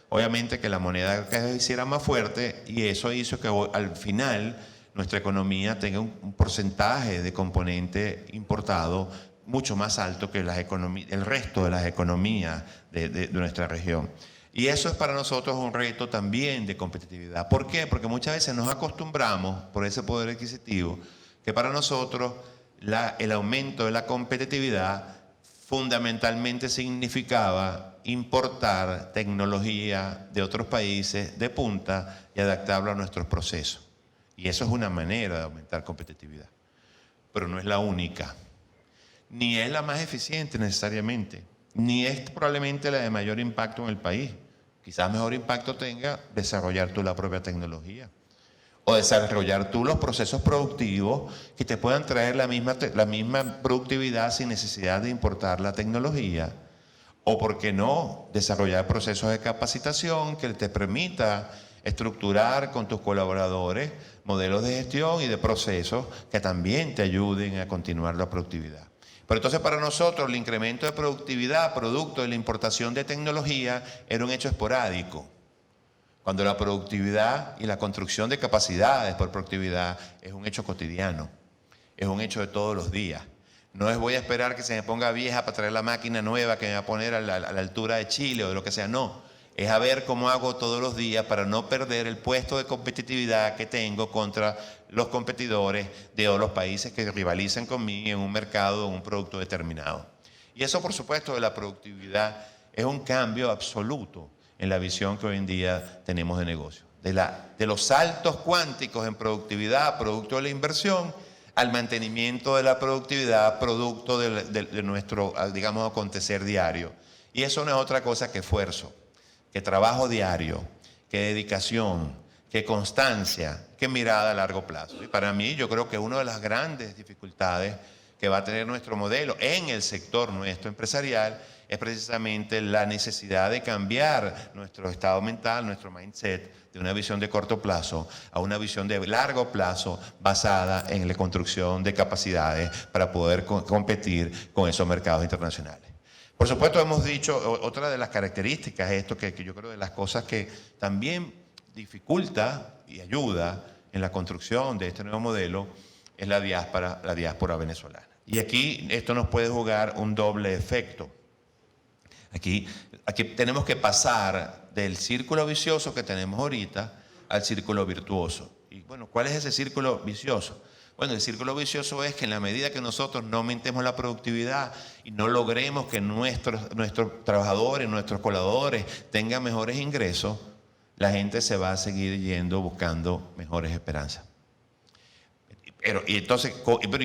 obviamente, que la moneda se hiciera más fuerte y eso hizo que al final nuestra economía tenga un porcentaje de componente importado mucho más alto que el resto de las economías de nuestra región. Y eso es para nosotros un reto también de competitividad. ¿Por qué? Porque muchas veces nos acostumbramos, por ese poder adquisitivo, que para nosotros el aumento de la competitividad fundamentalmente significaba importar tecnología de otros países de punta y adaptarlo a nuestros procesos. Y eso es una manera de aumentar competitividad. Pero no es la única. Ni es la más eficiente necesariamente. Ni es probablemente la de mayor impacto en el país. Quizás mejor impacto tenga desarrollar tú la propia tecnología. O desarrollar tú los procesos productivos que te puedan traer la misma productividad sin necesidad de importar la tecnología. O, ¿por qué no?, desarrollar procesos de capacitación que te permita estructurar con tus colaboradores modelos de gestión y de procesos que también te ayuden a continuar la productividad. Pero entonces para nosotros el incremento de productividad producto de la importación de tecnología era un hecho esporádico. Cuando la productividad y la construcción de capacidades por productividad es un hecho cotidiano, es un hecho de todos los días. No es voy a esperar que se me ponga vieja para traer la máquina nueva que me va a poner a la altura de Chile o de lo que sea, no. Es a ver cómo hago todos los días para no perder el puesto de competitividad que tengo contra los competidores de los países que rivalizan conmigo en un mercado o un producto determinado. Y eso, por supuesto, de la productividad es un cambio absoluto en la visión que hoy en día tenemos de negocio. De los saltos cuánticos en productividad, producto de la inversión, al mantenimiento de la productividad, producto de nuestro, digamos, acontecer diario. Y eso no es otra cosa que esfuerzo, que trabajo diario, que dedicación, que constancia, que mirada a largo plazo. Y para mí, yo creo que una de las grandes dificultades que va a tener nuestro modelo en el sector nuestro empresarial es precisamente la necesidad de cambiar nuestro estado mental, nuestro mindset, de una visión de corto plazo a una visión de largo plazo basada en la construcción de capacidades para poder competir con esos mercados internacionales. Por supuesto, hemos dicho, otra de las características, esto que yo creo de las cosas que también dificulta y ayuda en la construcción de este nuevo modelo, es la diáspora venezolana. Y aquí esto nos puede jugar un doble efecto. Aquí tenemos que pasar del círculo vicioso que tenemos ahorita al círculo virtuoso. Y bueno, ¿cuál es ese círculo vicioso? Bueno, el círculo vicioso es que en la medida que nosotros no aumentemos la productividad y no logremos que nuestros trabajadores, nuestros colaboradores tengan mejores ingresos, la gente se va a seguir yendo buscando mejores esperanzas. Pero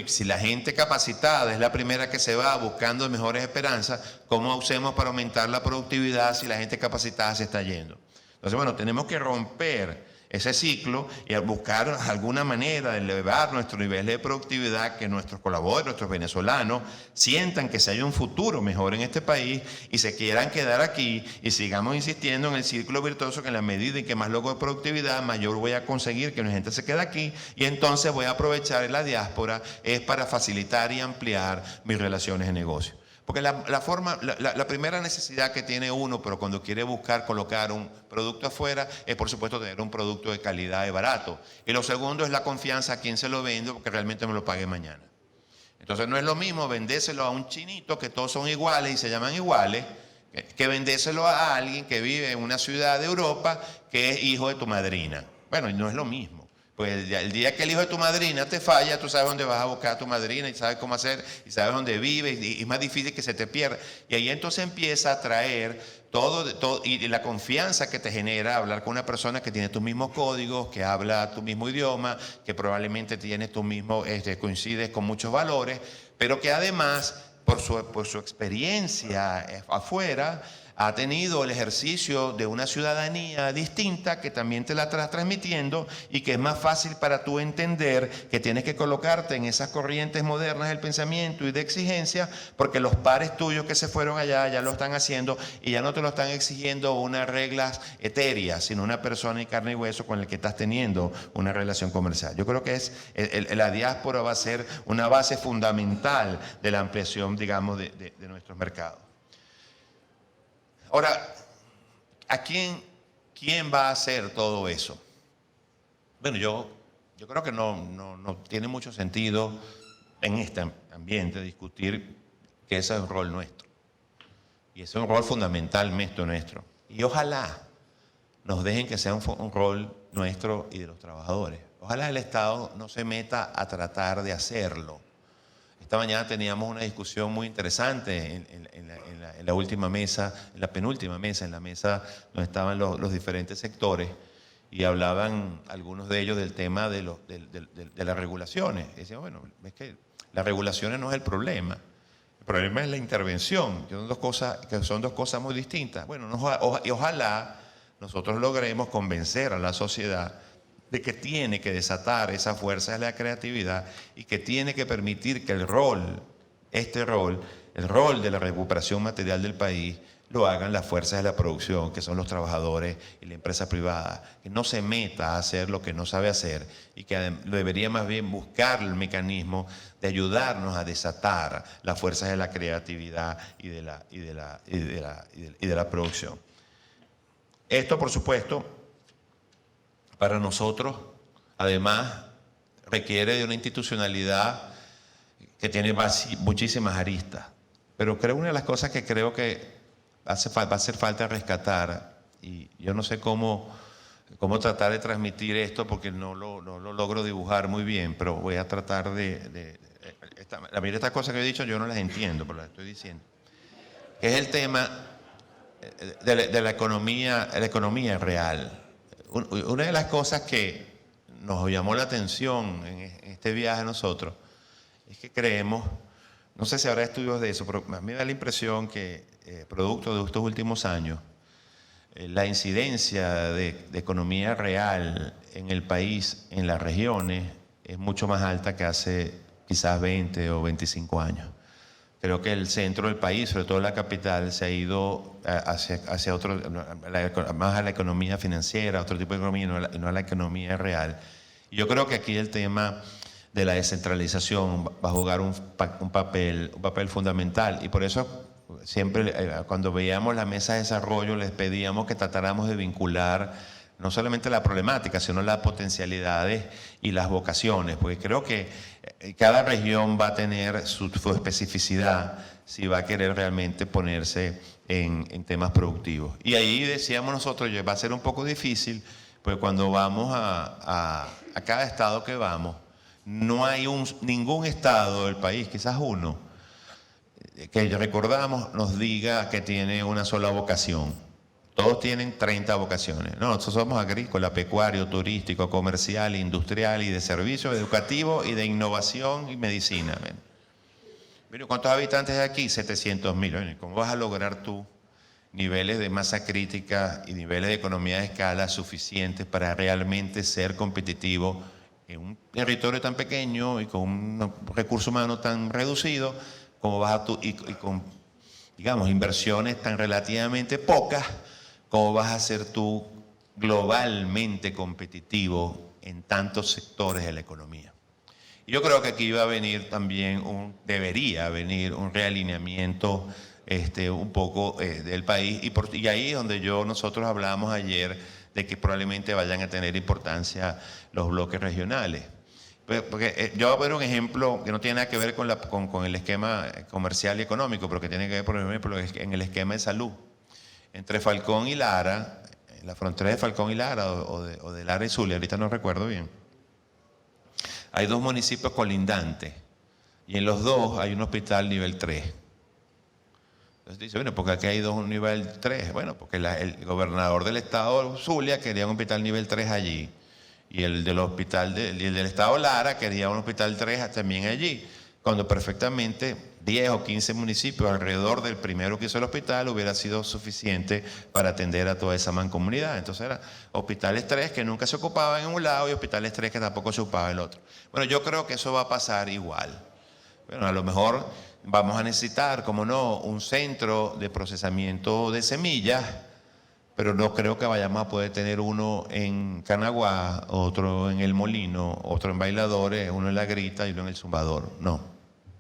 si la gente capacitada es la primera que se va buscando mejores esperanzas, ¿cómo hacemos para aumentar la productividad si la gente capacitada se está yendo? Entonces, bueno, tenemos que romper ese ciclo y buscar alguna manera de elevar nuestro nivel de productividad, que nuestros colaboradores, nuestros venezolanos, sientan que se haya un futuro mejor en este país y se quieran quedar aquí y sigamos insistiendo en el círculo virtuoso, que en la medida en que más logro productividad, mayor voy a conseguir que la gente se quede aquí y entonces voy a aprovechar la diáspora es para facilitar y ampliar mis relaciones de negocio. Porque la primera necesidad que tiene uno, pero cuando quiere buscar colocar un producto afuera, es por supuesto tener un producto de calidad y barato. Y lo segundo es la confianza a quien se lo vendo, porque realmente me lo pague mañana. Entonces no es lo mismo vendérselo a un chinito, que todos son iguales y se llaman iguales, que vendérselo a alguien que vive en una ciudad de Europa que es hijo de tu madrina. Bueno, no es lo mismo. Pues el día que el hijo de tu madrina te falla, tú sabes dónde vas a buscar a tu madrina y sabes cómo hacer y sabes dónde vive y es más difícil que se te pierda. Y ahí entonces empieza a traer todo y la confianza que te genera hablar con una persona que tiene tus mismos códigos, que habla tu mismo idioma, que probablemente tiene tu mismo, coincides con muchos valores, pero que además por su experiencia afuera, ha tenido el ejercicio de una ciudadanía distinta que también te la estás transmitiendo y que es más fácil para tú entender que tienes que colocarte en esas corrientes modernas del pensamiento y de exigencia, porque los pares tuyos que se fueron allá ya lo están haciendo y ya no te lo están exigiendo unas reglas etéreas, sino una persona y carne y hueso con el que estás teniendo una relación comercial. Yo creo que la diáspora va a ser una base fundamental de la ampliación, digamos, de nuestros mercados. Ahora, ¿quién va a hacer todo eso? Bueno, yo creo que no tiene mucho sentido en este ambiente discutir que ese es un rol nuestro. Y ese es un rol fundamentalmente nuestro. Y ojalá nos dejen que sea un rol nuestro y de los trabajadores. Ojalá el Estado no se meta a tratar de hacerlo. Esta mañana teníamos una discusión muy interesante en la última mesa, en la penúltima mesa, en la mesa donde estaban los diferentes sectores, y hablaban algunos de ellos del tema de las regulaciones. Y decían, bueno, es que las regulaciones no es el problema es la intervención, que son dos cosas muy distintas. Bueno, y ojalá nosotros logremos convencer a la sociedad de que tiene que desatar esa fuerza de la creatividad y que tiene que permitir que el rol de la recuperación material del país, lo hagan las fuerzas de la producción, que son los trabajadores y la empresa privada, que no se meta a hacer lo que no sabe hacer y que debería más bien buscar el mecanismo de ayudarnos a desatar las fuerzas de la creatividad y de la producción. Esto, por supuesto, para nosotros, además, requiere de una institucionalidad que tiene muchísimas aristas. Pero creo una de las cosas que creo que va a hacer falta rescatar, y yo no sé cómo tratar de transmitir esto porque no lo logro dibujar muy bien, pero voy a tratar la mayoría de estas cosas que he dicho yo no las entiendo, pero las estoy diciendo. Que es el tema de la economía real. Una de las cosas que nos llamó la atención en este viaje a nosotros es que creemos, no sé si habrá estudios de eso, pero a mí me da la impresión que producto de estos últimos años, la incidencia de economía real en el país, en las regiones, es mucho más alta que hace quizás 20 o 25 años. Creo que el centro del país, sobre todo la capital, se ha ido hacia otro, más a la economía financiera, otro tipo de economía, no a la economía real. Y yo creo que aquí el tema de la descentralización va a jugar un papel fundamental. Y por eso siempre cuando veíamos la mesa de desarrollo les pedíamos que tratáramos de vincular no solamente la problemática, sino las potencialidades y las vocaciones, porque creo que cada región va a tener su especificidad si va a querer realmente ponerse en temas productivos. Y ahí decíamos nosotros, va a ser un poco difícil, pues cuando vamos a cada estado que vamos, no hay ningún estado del país, quizás uno, que recordamos nos diga que tiene una sola vocación. Todos tienen 30 vocaciones. No, nosotros somos agrícola, pecuario, turístico, comercial, industrial y de servicios, educativo y de innovación y medicina. Mira, ¿cuántos habitantes hay aquí? 700.000. ¿Cómo vas a lograr tú niveles de masa crítica y niveles de economía de escala suficientes para realmente ser competitivo en un territorio tan pequeño y con un recurso humano tan reducido, como vas a y con, digamos, inversiones tan relativamente pocas, cómo vas a ser tú globalmente competitivo en tantos sectores de la economía? Y yo creo que aquí va a venir también debería venir un realineamiento un poco del país, y ahí es donde nosotros hablábamos ayer de que probablemente vayan a tener importancia los bloques regionales. Porque yo voy a poner un ejemplo que no tiene nada que ver con el esquema comercial y económico, pero que tiene que ver, por ejemplo, en el esquema de salud. Entre Falcón y Lara, en la frontera de Falcón y Lara, o de Lara y Zulia, ahorita no recuerdo bien, hay dos municipios colindantes, y en los dos hay un hospital nivel 3. Entonces dice, bueno, porque aquí hay dos nivel 3. Bueno, porque el gobernador del estado Zulia quería un hospital nivel 3 allí. Y el del estado Lara quería un hospital 3 también allí. Cuando perfectamente 10 o 15 municipios alrededor del primero que hizo el hospital hubiera sido suficiente para atender a toda esa mancomunidad. Entonces eran hospitales 3 que nunca se ocupaban en un lado y hospitales 3 que tampoco se ocupaban en el otro. Bueno, yo creo que eso va a pasar igual. Bueno, a lo mejor vamos a necesitar, como no, un centro de procesamiento de semillas, pero no creo que vayamos a poder tener uno en Canaguá, otro en El Molino, otro en Bailadores, uno en La Grita y uno en El Zumbador. No.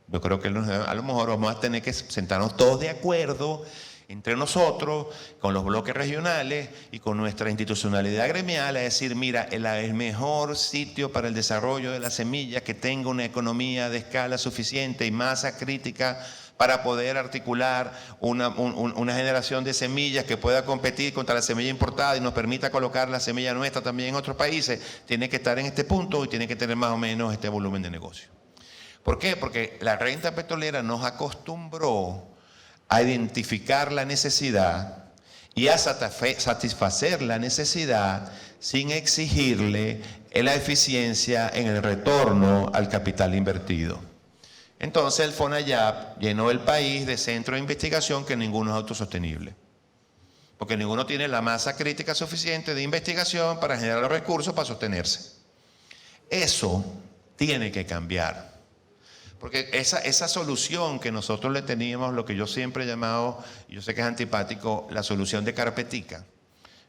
Yo creo que a lo mejor vamos a tener que sentarnos todos de acuerdo entre nosotros, con los bloques regionales y con nuestra institucionalidad gremial, a decir, mira, el mejor sitio para el desarrollo de la semilla que tenga una economía de escala suficiente y masa crítica para poder articular una generación de semillas que pueda competir contra la semilla importada y nos permita colocar la semilla nuestra también en otros países, tiene que estar en este punto y tiene que tener más o menos este volumen de negocio. ¿Por qué? Porque la renta petrolera nos acostumbró a identificar la necesidad y a satisfacer la necesidad sin exigirle la eficiencia en el retorno al capital invertido. Entonces el FONAYAP llenó el país de centros de investigación que ninguno es autosostenible, porque ninguno tiene la masa crítica suficiente de investigación para generar los recursos para sostenerse. Eso tiene que cambiar. Porque esa solución que nosotros le teníamos, lo que yo siempre he llamado, y yo sé que es antipático, la solución de carpetica,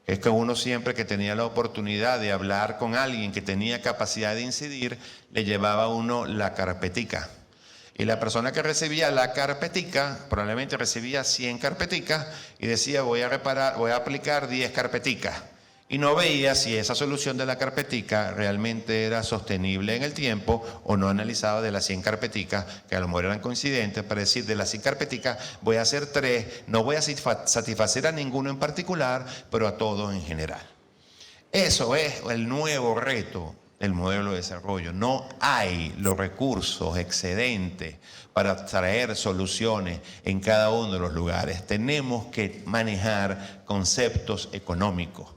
es que uno siempre que tenía la oportunidad de hablar con alguien que tenía capacidad de incidir, le llevaba a uno la carpetica. Y la persona que recibía la carpetica, probablemente recibía 100 carpeticas y decía, voy a aplicar 10 carpeticas. Y no veía si esa solución de la carpetica realmente era sostenible en el tiempo o no analizaba de las 100 carpeticas, que a lo mejor eran coincidentes, para decir de las 100 carpeticas voy a hacer 3, no voy a satisfacer a ninguno en particular, pero a todos en general. Eso es el nuevo reto del modelo de desarrollo. No hay los recursos excedentes para traer soluciones en cada uno de los lugares. Tenemos que manejar conceptos económicos.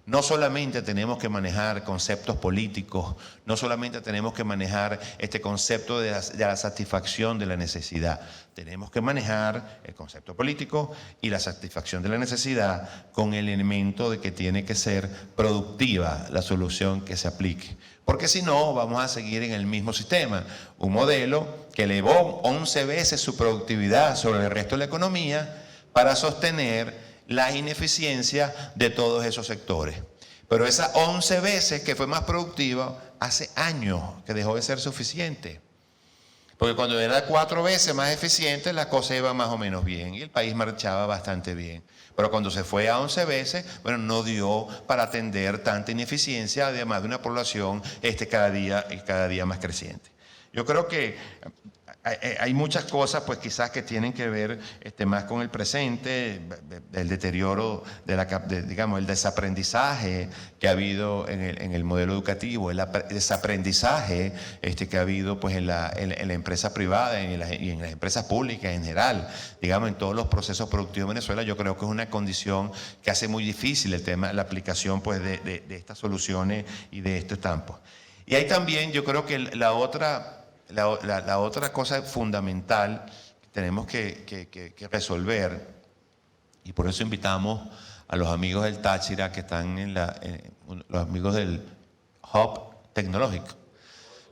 No solamente tenemos que manejar conceptos políticos, no solamente tenemos que manejar este concepto de la satisfacción de la necesidad. Tenemos que manejar el concepto político y la satisfacción de la necesidad con el elemento de que tiene que ser productiva la solución que se aplique. Porque si no, vamos a seguir en el mismo sistema. Un modelo que elevó 11 veces su productividad sobre el resto de la economía para sostener la ineficiencia de todos esos sectores. Pero esas 11 veces que fue más productiva, hace años que dejó de ser suficiente. Porque cuando era 4 veces más eficiente, la cosa iba más o menos bien y el país marchaba bastante bien. Pero cuando se fue a 11 veces, bueno, no dio para atender tanta ineficiencia, además de una población cada día más creciente. Yo creo que hay muchas cosas, pues quizás que tienen que ver más con el presente, el deterioro, digamos, el desaprendizaje que ha habido en el modelo educativo, el desaprendizaje que ha habido pues en la empresa privada y en las empresas públicas en general, digamos, en todos los procesos productivos de Venezuela. Yo creo que es una condición que hace muy difícil el tema, la aplicación pues de estas soluciones y de estos campos. Y hay también, yo creo que la otra cosa fundamental que tenemos que resolver, y por eso invitamos a los amigos del Táchira que están los amigos del Hub Tecnológico.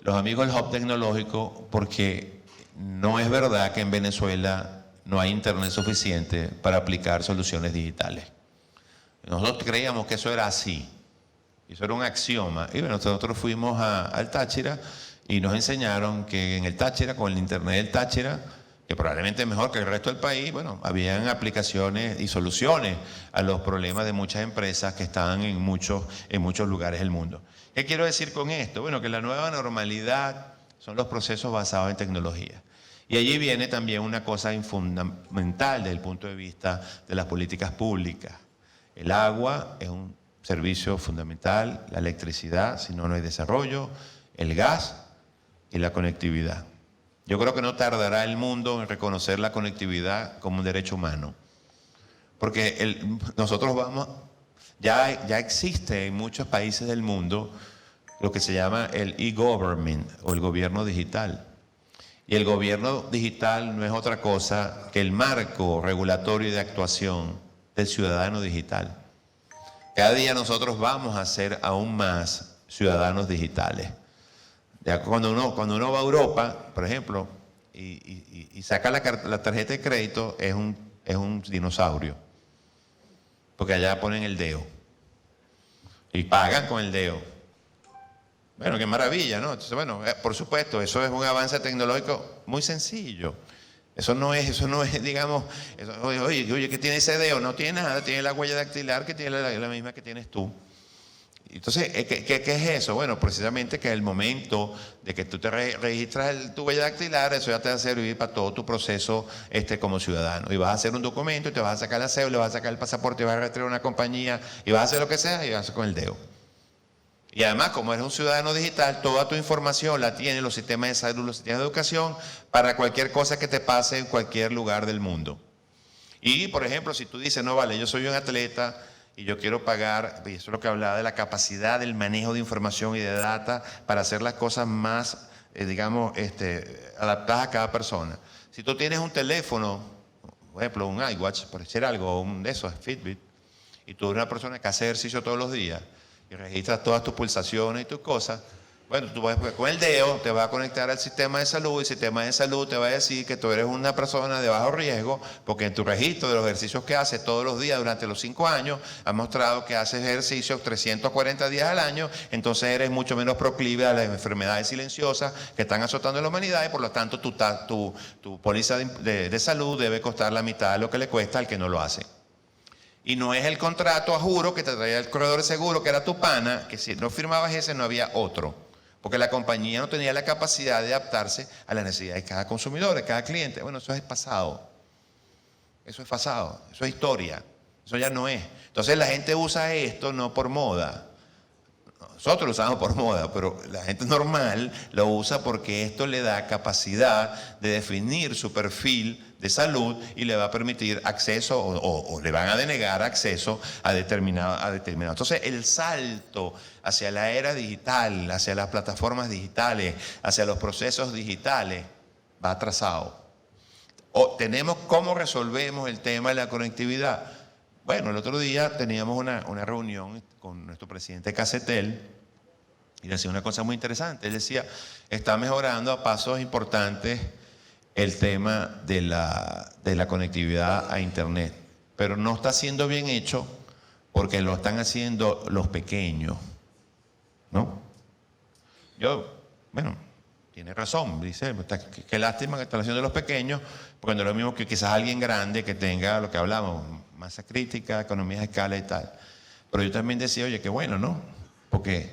Los amigos del Hub Tecnológico, porque no es verdad que en Venezuela no hay internet suficiente para aplicar soluciones digitales. Nosotros creíamos que eso era así, eso era un axioma, y bueno, nosotros fuimos al Táchira y nos enseñaron que en el Táchira, con el internet del Táchira, que probablemente es mejor que el resto del país, bueno, habían aplicaciones y soluciones a los problemas de muchas empresas que estaban en muchos lugares del mundo. ¿Qué quiero decir con esto? Bueno, que la nueva normalidad son los procesos basados en tecnología. Y allí viene también una cosa fundamental desde el punto de vista de las políticas públicas. El agua es un servicio fundamental, la electricidad, si no, no hay desarrollo, el gas y la conectividad. Yo creo que no tardará el mundo en reconocer la conectividad como un derecho humano. Porque nosotros ya existe en muchos países del mundo lo que se llama el e-government o el gobierno digital. Y el gobierno digital no es otra cosa que el marco regulatorio y de actuación del ciudadano digital. Cada día nosotros vamos a ser aún más ciudadanos digitales. Ya cuando uno va a Europa, por ejemplo, y saca la tarjeta de crédito, es un dinosaurio. Porque allá ponen el dedo. Y pagan con el dedo. Bueno, qué maravilla, ¿no? Entonces, bueno, por supuesto, eso es un avance tecnológico muy sencillo. Eso no es, digamos, oye, ¿qué tiene ese dedo? No tiene nada, tiene la huella dactilar que tiene la misma que tienes tú. Entonces, ¿qué es eso? Bueno, precisamente que el momento de que tú te registras tu huella dactilar, eso ya te va a servir para todo tu proceso como ciudadano. Y vas a hacer un documento, y te vas a sacar la cédula, vas a sacar el pasaporte, y vas a retirar una compañía, y vas a hacer lo que sea, y vas a hacer con el dedo. Y además, como eres un ciudadano digital, toda tu información la tienen los sistemas de salud, los sistemas de educación, para cualquier cosa que te pase en cualquier lugar del mundo. Y, por ejemplo, si tú dices, no, vale, yo soy un atleta y yo quiero pagar, y eso es lo que hablaba de la capacidad del manejo de información y de data para hacer las cosas más, digamos, adaptadas a cada persona. Si tú tienes un teléfono, por ejemplo, un iWatch, por decir algo, un de esos, Fitbit, y tú eres una persona que hace ejercicio todos los días, y registras todas tus pulsaciones y tus cosas, bueno, tú vas con el dedo, te vas a conectar al sistema de salud, y el sistema de salud te va a decir que tú eres una persona de bajo riesgo, porque en tu registro de los ejercicios que haces todos los días durante los 5 años, ha mostrado que haces ejercicios 340 días al año, entonces eres mucho menos proclive a las enfermedades silenciosas que están azotando a la humanidad, y por lo tanto tu póliza de salud debe costar la mitad de lo que le cuesta al que no lo hace. Y no es el contrato a juro que te traía el corredor de seguro, que era tu pana, que si no firmabas ese no había otro. Porque la compañía no tenía la capacidad de adaptarse a las necesidades de cada consumidor, de cada cliente. Bueno, eso es pasado. Eso es pasado. Eso es historia. Eso ya no es. Entonces la gente usa esto no por moda. Nosotros lo usamos por moda, pero la gente normal lo usa porque esto le da capacidad de definir su perfil de salud y le va a permitir acceso o le van a denegar acceso a determinado. Entonces el salto hacia la era digital, hacia las plataformas digitales, hacia los procesos digitales, va atrasado. Tenemos cómo resolvemos el tema de la conectividad. Bueno, el otro día teníamos una reunión con nuestro presidente Casetel y decía una cosa muy interesante. Él decía, está mejorando a pasos importantes el tema de la conectividad a Internet, pero no está siendo bien hecho porque lo están haciendo los pequeños, ¿no? Bueno, tiene razón, dice, qué lástima que están haciendo los pequeños, porque no es lo mismo que quizás alguien grande que tenga lo que hablamos, masa crítica, economía de escala y tal. Pero yo también decía, oye, qué bueno, ¿no? Porque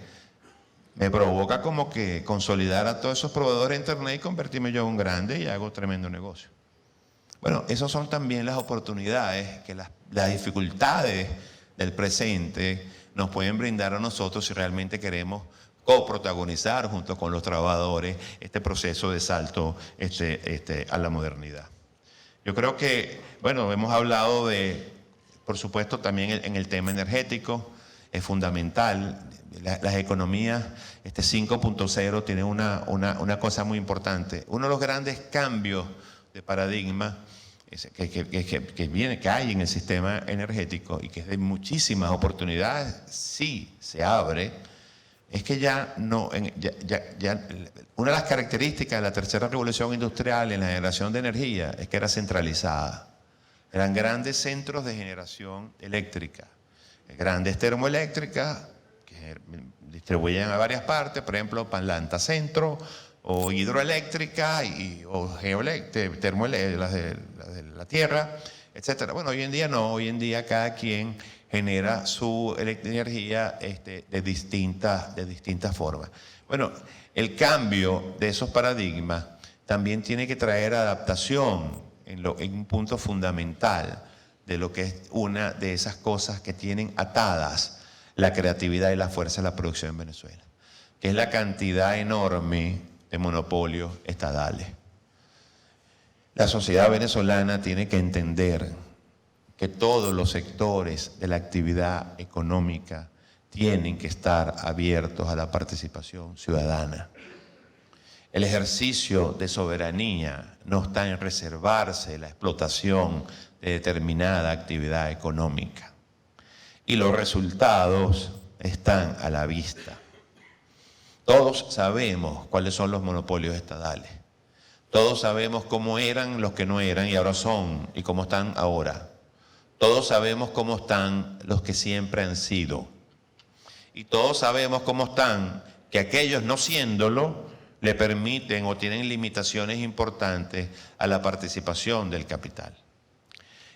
me provoca como que consolidar a todos esos proveedores de Internet y convertirme yo en un grande y hago tremendo negocio. Bueno, esas son también las oportunidades que las dificultades del presente nos pueden brindar a nosotros si realmente queremos coprotagonizar junto con los trabajadores este proceso de salto a la modernidad. Yo creo que, bueno, hemos hablado por supuesto, también en el tema energético, es fundamental. Las economías 5.0 tienen una cosa muy importante. Uno de los grandes cambios de paradigma que hay en el sistema energético y que es de muchísimas oportunidades, sí se abre, es que una de las características de la tercera revolución industrial en la generación de energía es que era centralizada. Eran grandes centros de generación eléctrica, grandes termoeléctricas que distribuían a varias partes, por ejemplo, Planta Centro, o hidroeléctrica, o termoeléctricas, las de la tierra, etc. Bueno, hoy en día no, hoy en día cada quien genera su energía de distintas formas. Bueno, el cambio de esos paradigmas también tiene que traer adaptación en un punto fundamental de lo que es una de esas cosas que tienen atadas la creatividad y la fuerza de la producción en Venezuela, que es la cantidad enorme de monopolios estatales. La sociedad venezolana tiene que entender que todos los sectores de la actividad económica tienen que estar abiertos a la participación ciudadana. El ejercicio de soberanía no está en reservarse la explotación de determinada actividad económica. Y los resultados están a la vista. Todos sabemos cuáles son los monopolios estadales. Todos sabemos cómo eran los que no eran y ahora son, y cómo están ahora. Todos sabemos cómo están los que siempre han sido. Y todos sabemos cómo están que aquellos no siéndolo le permiten o tienen limitaciones importantes a la participación del capital.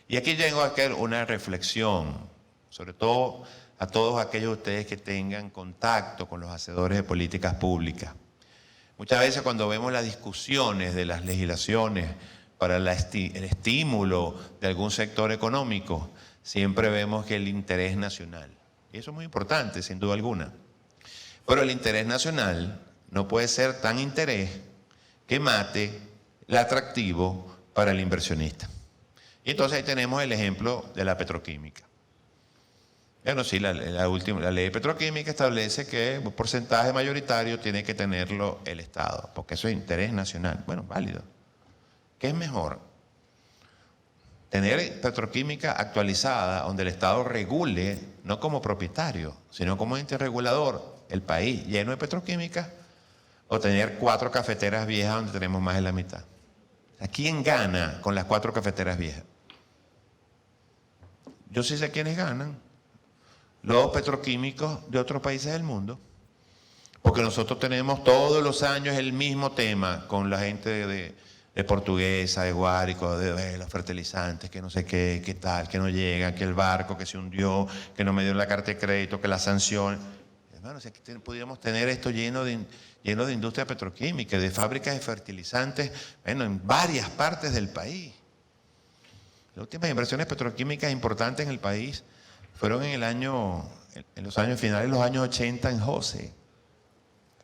Y aquí llego a hacer una reflexión, sobre todo a todos aquellos de ustedes que tengan contacto con los hacedores de políticas públicas. Muchas veces cuando vemos las discusiones de las legislaciones para el estímulo de algún sector económico, siempre vemos que el interés nacional, y eso es muy importante, sin duda alguna, pero el interés nacional no puede ser tan interés que mate el atractivo para el inversionista. Y entonces ahí tenemos el ejemplo de la petroquímica. Bueno, sí, la ley petroquímica establece que un porcentaje mayoritario tiene que tenerlo el Estado, porque eso es interés nacional. Bueno, válido. ¿Qué es mejor? Tener petroquímica actualizada, donde el Estado regule, no como propietario, sino como ente regulador, el país lleno de petroquímica, o tener 4 cafeteras viejas donde tenemos más de la mitad. ¿A quién gana con las 4 cafeteras viejas? Yo sí sé quiénes ganan. Los petroquímicos de otros países del mundo. Porque nosotros tenemos todos los años el mismo tema con la gente de Portuguesa, de Guárico, de los fertilizantes, que no sé qué, qué tal, que no llega, que el barco que se hundió, que no me dio la carta de crédito, que las sanciones. Hermano, si aquí pudiéramos tener esto lleno de industria petroquímica, de fábricas de fertilizantes, bueno, en varias partes del país. Las últimas inversiones petroquímicas importantes en el país fueron en los años finales de los años 80 en José.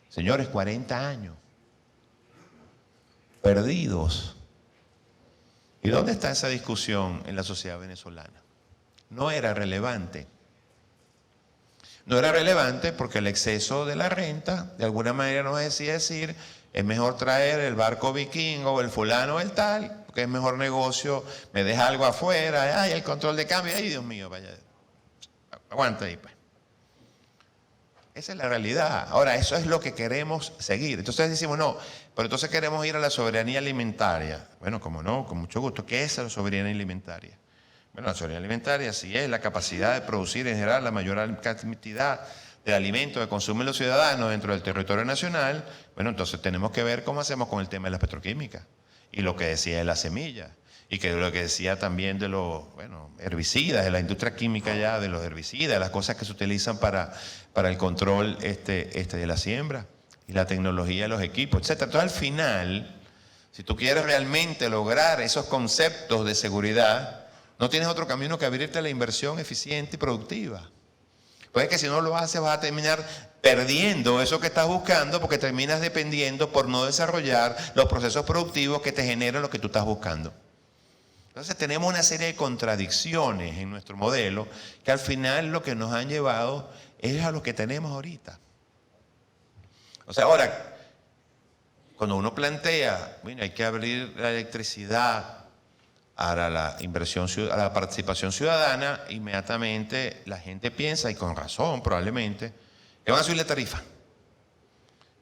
Señores, 40 años. Perdidos. ¿Y dónde está esa discusión en la sociedad venezolana? No era relevante. No era relevante porque el exceso de la renta, de alguna manera nos decía decir, es mejor traer el barco vikingo o el fulano o el tal, porque es mejor negocio, me deja algo afuera, ay, el control de cambio, ay, Dios mío, vaya, aguanta ahí, pues. Esa es la realidad. Ahora, eso es lo que queremos seguir. Entonces decimos, no, pero entonces queremos ir a la soberanía alimentaria. Bueno, como no, con mucho gusto. ¿Qué es la soberanía alimentaria? Bueno, la soberanía alimentaria sí es la capacidad de producir en general la mayor cantidad de alimentos que consumen los ciudadanos dentro del territorio nacional. Bueno, entonces tenemos que ver cómo hacemos con el tema de las petroquímicas y lo que decía de las semillas y que lo que decía también de los herbicidas, de la industria química ya, de los herbicidas, las cosas que se utilizan para el control de la siembra y la tecnología de los equipos, etc. Entonces al final, si tú quieres realmente lograr esos conceptos de seguridad, no tienes otro camino que abrirte a la inversión eficiente y productiva. Pues es que si no lo haces vas a terminar perdiendo eso que estás buscando porque terminas dependiendo por no desarrollar los procesos productivos que te generan lo que tú estás buscando. Entonces tenemos una serie de contradicciones en nuestro modelo que al final lo que nos han llevado es a lo que tenemos ahorita. O sea, ahora, cuando uno plantea, bueno, hay que abrir la electricidad a la inversión, a la participación ciudadana, inmediatamente la gente piensa, y con razón probablemente, que van a subir la tarifa.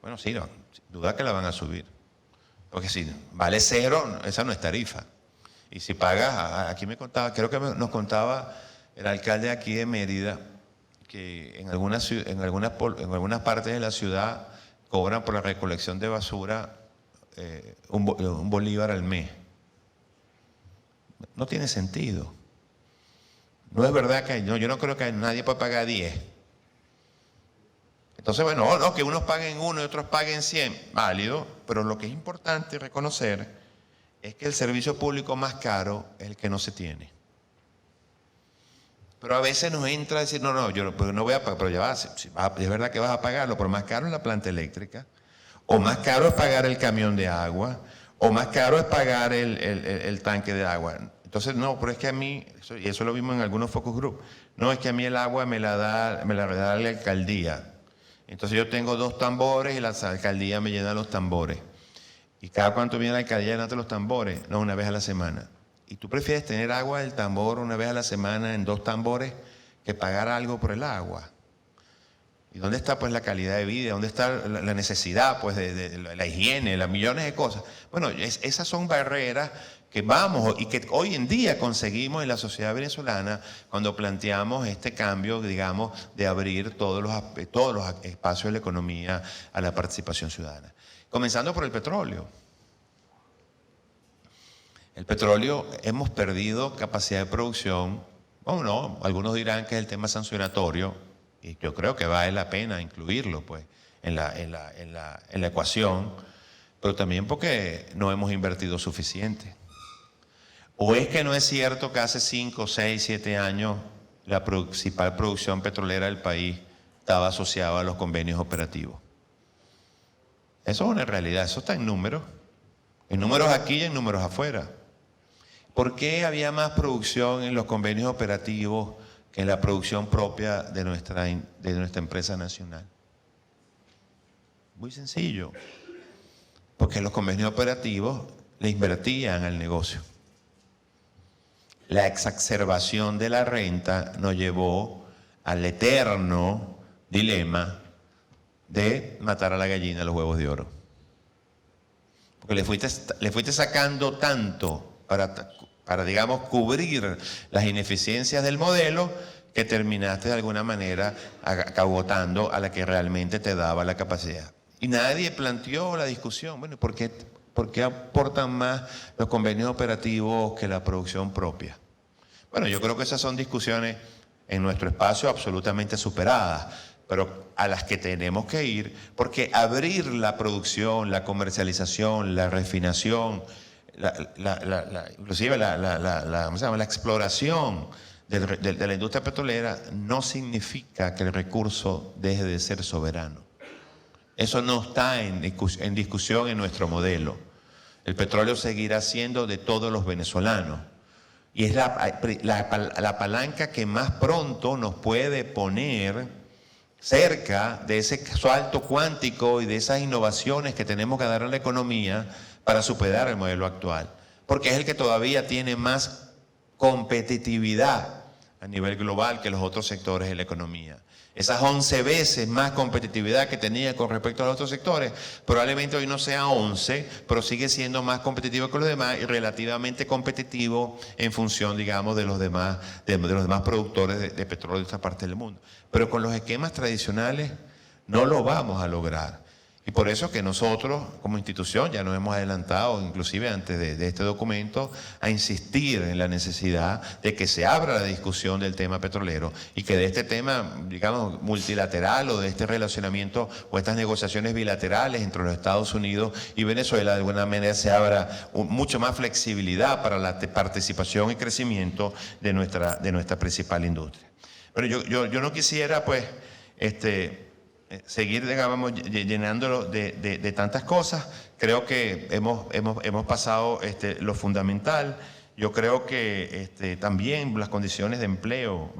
Bueno, sí, no, sin duda que la van a subir. Porque si vale 0, esa no es tarifa. Y si pagas, aquí me contaba, creo que nos contaba el alcalde aquí de Mérida, que en algunas partes de la ciudad cobran por la recolección de basura un bolívar al mes. No tiene sentido. No es verdad que yo no creo que nadie pueda pagar 10. Entonces, bueno, no, que unos paguen 1 y otros paguen 100, válido, pero lo que es importante reconocer es que el servicio público más caro es el que no se tiene. Pero a veces nos entra a decir, no, yo no voy a pagar, pero ya va, es verdad que vas a pagarlo, pero más caro es la planta eléctrica, o más caro es pagar el camión de agua, o más caro es pagar el tanque de agua. Entonces, no, pero es que a mí, y eso lo vimos en algunos focus group, no, es que a mí el agua me la da la alcaldía. Entonces yo tengo 2 tambores y la alcaldía me llena los tambores. ¿Y cada cuánto viene la alcaldía a llenarte los tambores? No, una vez a la semana. ¿Y tú prefieres tener agua del tambor una vez a la semana en 2 tambores que pagar algo por el agua? ¿Y dónde está pues la calidad de vida? ¿Dónde está la necesidad pues de la higiene, las millones de cosas? Bueno, esas son barreras que vamos y que hoy en día conseguimos en la sociedad venezolana cuando planteamos este cambio, digamos, de abrir todos los espacios de la economía a la participación ciudadana. Comenzando por el petróleo. El petróleo, hemos perdido capacidad de producción. Bueno, no, algunos dirán que es el tema sancionatorio, y yo creo que vale la pena incluirlo pues, en la ecuación, pero también porque no hemos invertido suficiente. ¿O es que no es cierto que hace 5, 6, 7 años la principal producción petrolera del país estaba asociada a los convenios operativos? Eso es una realidad, eso está en números aquí y en números afuera. ¿Por qué había más producción en los convenios operativos que en la producción propia de nuestra empresa nacional? Muy sencillo, porque los convenios operativos le invertían al negocio. La exacerbación de la renta nos llevó al eterno dilema de matar a la gallina los huevos de oro. Porque le fuiste sacando tanto para, digamos, cubrir las ineficiencias del modelo que terminaste de alguna manera agotando a la que realmente te daba la capacidad. Y nadie planteó la discusión, bueno, ¿por qué aportan más los convenios operativos que la producción propia? Bueno, yo creo que esas son discusiones en nuestro espacio absolutamente superadas, pero a las que tenemos que ir, porque abrir la producción, la comercialización, la refinación, inclusive la exploración de la industria petrolera no significa que el recurso deje de ser soberano. Eso no está en discusión en nuestro modelo. El petróleo seguirá siendo de todos los venezolanos. Y es la palanca que más pronto nos puede poner cerca de ese salto cuántico y de esas innovaciones que tenemos que dar a la economía para superar el modelo actual. Porque es el que todavía tiene más competitividad a nivel global que los otros sectores de la economía. Esas 11 veces más competitividad que tenía con respecto a los otros sectores, probablemente hoy no sea 11, pero sigue siendo más competitivo que los demás y relativamente competitivo en función, digamos, de los demás productores de petróleo de esta parte del mundo. Pero con los esquemas tradicionales no lo vamos a lograr. Y por eso que nosotros, como institución, ya nos hemos adelantado, inclusive antes de este documento, a insistir en la necesidad de que se abra la discusión del tema petrolero y que de este tema, digamos, multilateral o de este relacionamiento o estas negociaciones bilaterales entre los Estados Unidos y Venezuela, de alguna manera se abra mucho más flexibilidad para la participación y crecimiento de nuestra principal industria. Pero yo no quisiera, pues, seguir, digamos, llenándolo de tantas cosas. Creo que hemos pasado lo fundamental. Yo creo que también las condiciones de empleo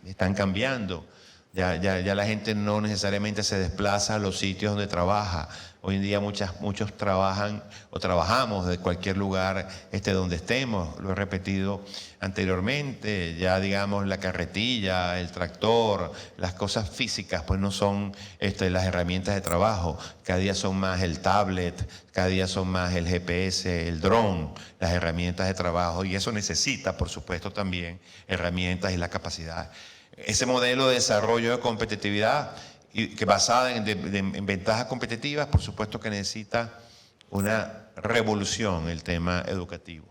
están cambiando. Ya la gente no necesariamente se desplaza a los sitios donde trabaja. Hoy en día muchos trabajan o trabajamos de cualquier lugar donde estemos. Lo he repetido anteriormente. Ya, digamos, la carretilla, el tractor, las cosas físicas pues no son las herramientas de trabajo. Cada día son más el tablet, cada día son más el GPS, el dron, las herramientas de trabajo. Y eso necesita, por supuesto, también herramientas y la capacidad. Ese modelo de desarrollo de competitividad que basada en ventajas competitivas, por supuesto que necesita una revolución en el tema educativo.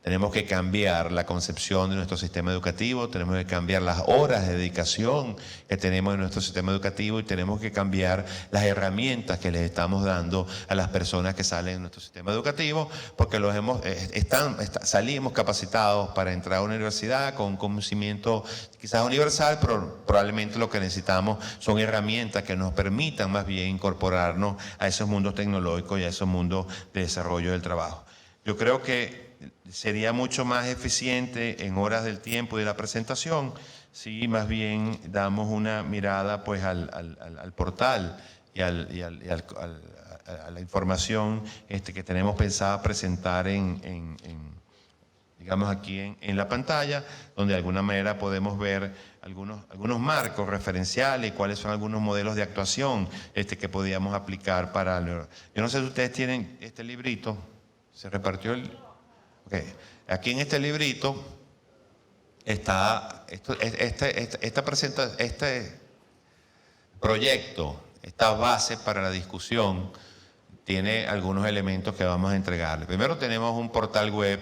Tenemos que cambiar la concepción de nuestro sistema educativo, tenemos que cambiar las horas de dedicación que tenemos en nuestro sistema educativo y tenemos que cambiar las herramientas que les estamos dando a las personas que salen de nuestro sistema educativo, porque salimos capacitados para entrar a una universidad con conocimiento quizás universal, pero probablemente lo que necesitamos son herramientas que nos permitan más bien incorporarnos a esos mundos tecnológicos y a esos mundos de desarrollo del trabajo. Yo creo que sería mucho más eficiente en horas del tiempo y de la presentación si más bien damos una mirada pues al portal y al a la información que tenemos pensada presentar digamos aquí en la pantalla, donde de alguna manera podemos ver algunos marcos referenciales y cuáles son algunos modelos de actuación que podíamos aplicar para... Yo no sé si ustedes tienen este librito, se repartió el... Okay. Aquí en este librito está este proyecto, esta base para la discusión, tiene algunos elementos que vamos a entregarle. Primero tenemos un portal web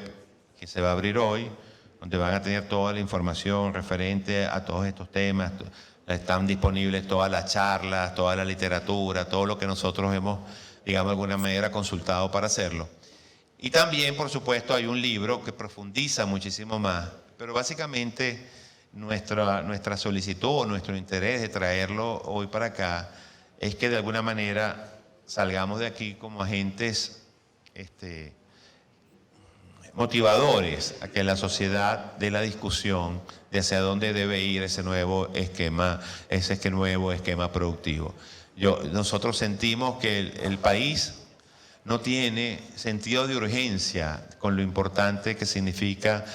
que se va a abrir hoy, donde van a tener toda la información referente a todos estos temas. Están disponibles todas las charlas, toda la literatura, todo lo que nosotros hemos, digamos, de alguna manera consultado para hacerlo. Y también, por supuesto, hay un libro que profundiza muchísimo más, pero básicamente nuestra solicitud o nuestro interés de traerlo hoy para acá es que de alguna manera salgamos de aquí como agentes motivadores a que la sociedad dé la discusión de hacia dónde debe ir ese nuevo esquema productivo. Nosotros sentimos que el país no tiene sentido de urgencia con lo importante que significa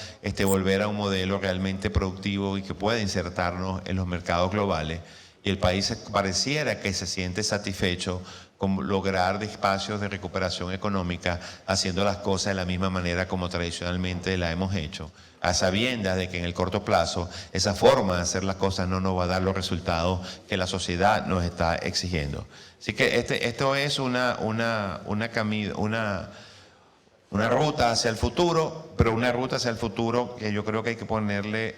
volver a un modelo realmente productivo y que pueda insertarnos en los mercados globales. Y el país pareciera que se siente satisfecho con lograr espacios de recuperación económica haciendo las cosas de la misma manera como tradicionalmente la hemos hecho, a sabiendas de que en el corto plazo esa forma de hacer las cosas no nos va a dar los resultados que la sociedad nos está exigiendo. Así que esto es una ruta hacia el futuro, pero una ruta hacia el futuro que yo creo que hay que ponerle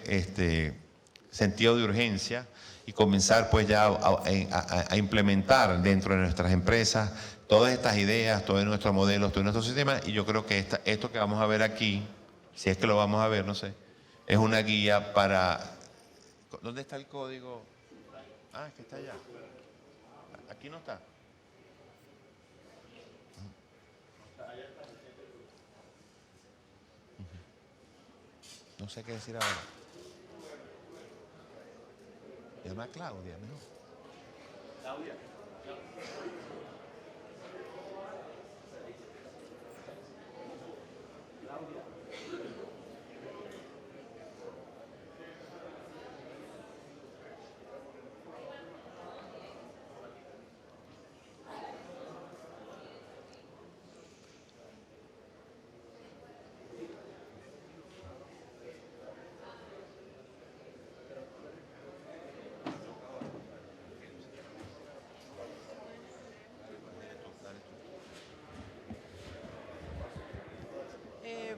sentido de urgencia y comenzar pues ya a implementar dentro de nuestras empresas todas estas ideas, todos nuestros modelos, todo nuestro sistema. Y yo creo que esto que vamos a ver aquí, si es que lo vamos a ver, no sé, es una guía para... ¿Dónde está el código? Ah, es que está allá. Aquí no está. No sé qué decir ahora. Llama a Claudia, ¿no? Claudia.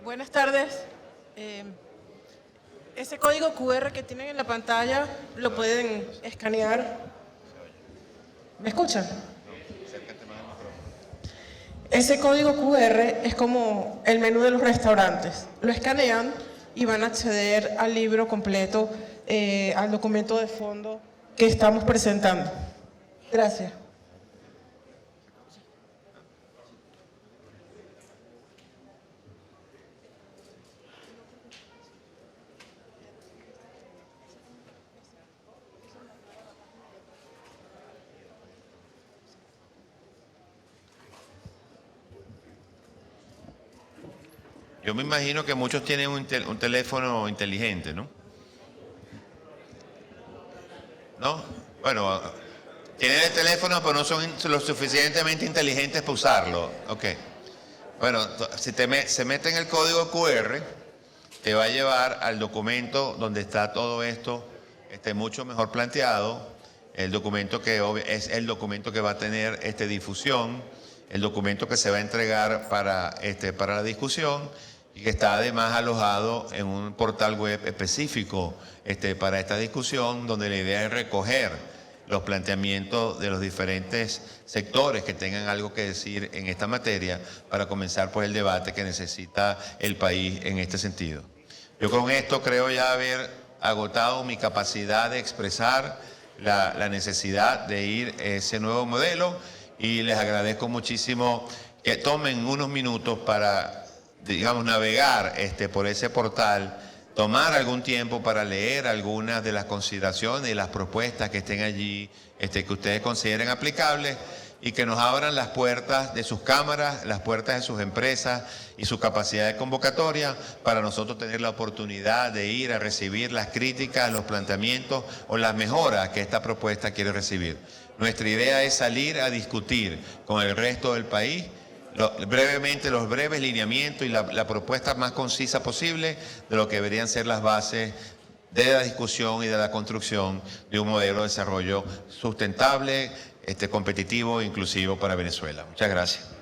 Buenas tardes. Ese código QR que tienen en la pantalla lo pueden escanear. ¿Me escuchan? Ese código QR es como el menú de los restaurantes. Lo escanean y van a acceder al libro completo, al documento de fondo que estamos presentando. Gracias.
Yo me imagino que muchos tienen un teléfono inteligente, ¿no? ¿No? Bueno, tienen el teléfono, pero no son lo suficientemente inteligentes para usarlo. Ok. Bueno, si se mete en el código QR, te va a llevar al documento donde está todo esto mucho mejor planteado. El documento que es el documento que va a tener difusión, el documento que se va a entregar para la discusión, y que está además alojado en un portal web específico para esta discusión, donde la idea es recoger los planteamientos de los diferentes sectores que tengan algo que decir en esta materia para comenzar pues el debate que necesita el país en este sentido. Yo con esto creo ya haber agotado mi capacidad de expresar la necesidad de ir a ese nuevo modelo, y les agradezco muchísimo que tomen unos minutos para, digamos, navegar por ese portal, tomar algún tiempo para leer algunas de las consideraciones y las propuestas que estén allí, que ustedes consideren aplicables, y que nos abran las puertas de sus cámaras, las puertas de sus empresas y su capacidad de convocatoria para nosotros tener la oportunidad de ir a recibir las críticas, los planteamientos o las mejoras que esta propuesta quiere recibir. Nuestra idea es salir a discutir con el resto del país brevemente los breves lineamientos y la propuesta más concisa posible de lo que deberían ser las bases de la discusión y de la construcción de un modelo de desarrollo sustentable, competitivo e inclusivo para Venezuela. Muchas gracias.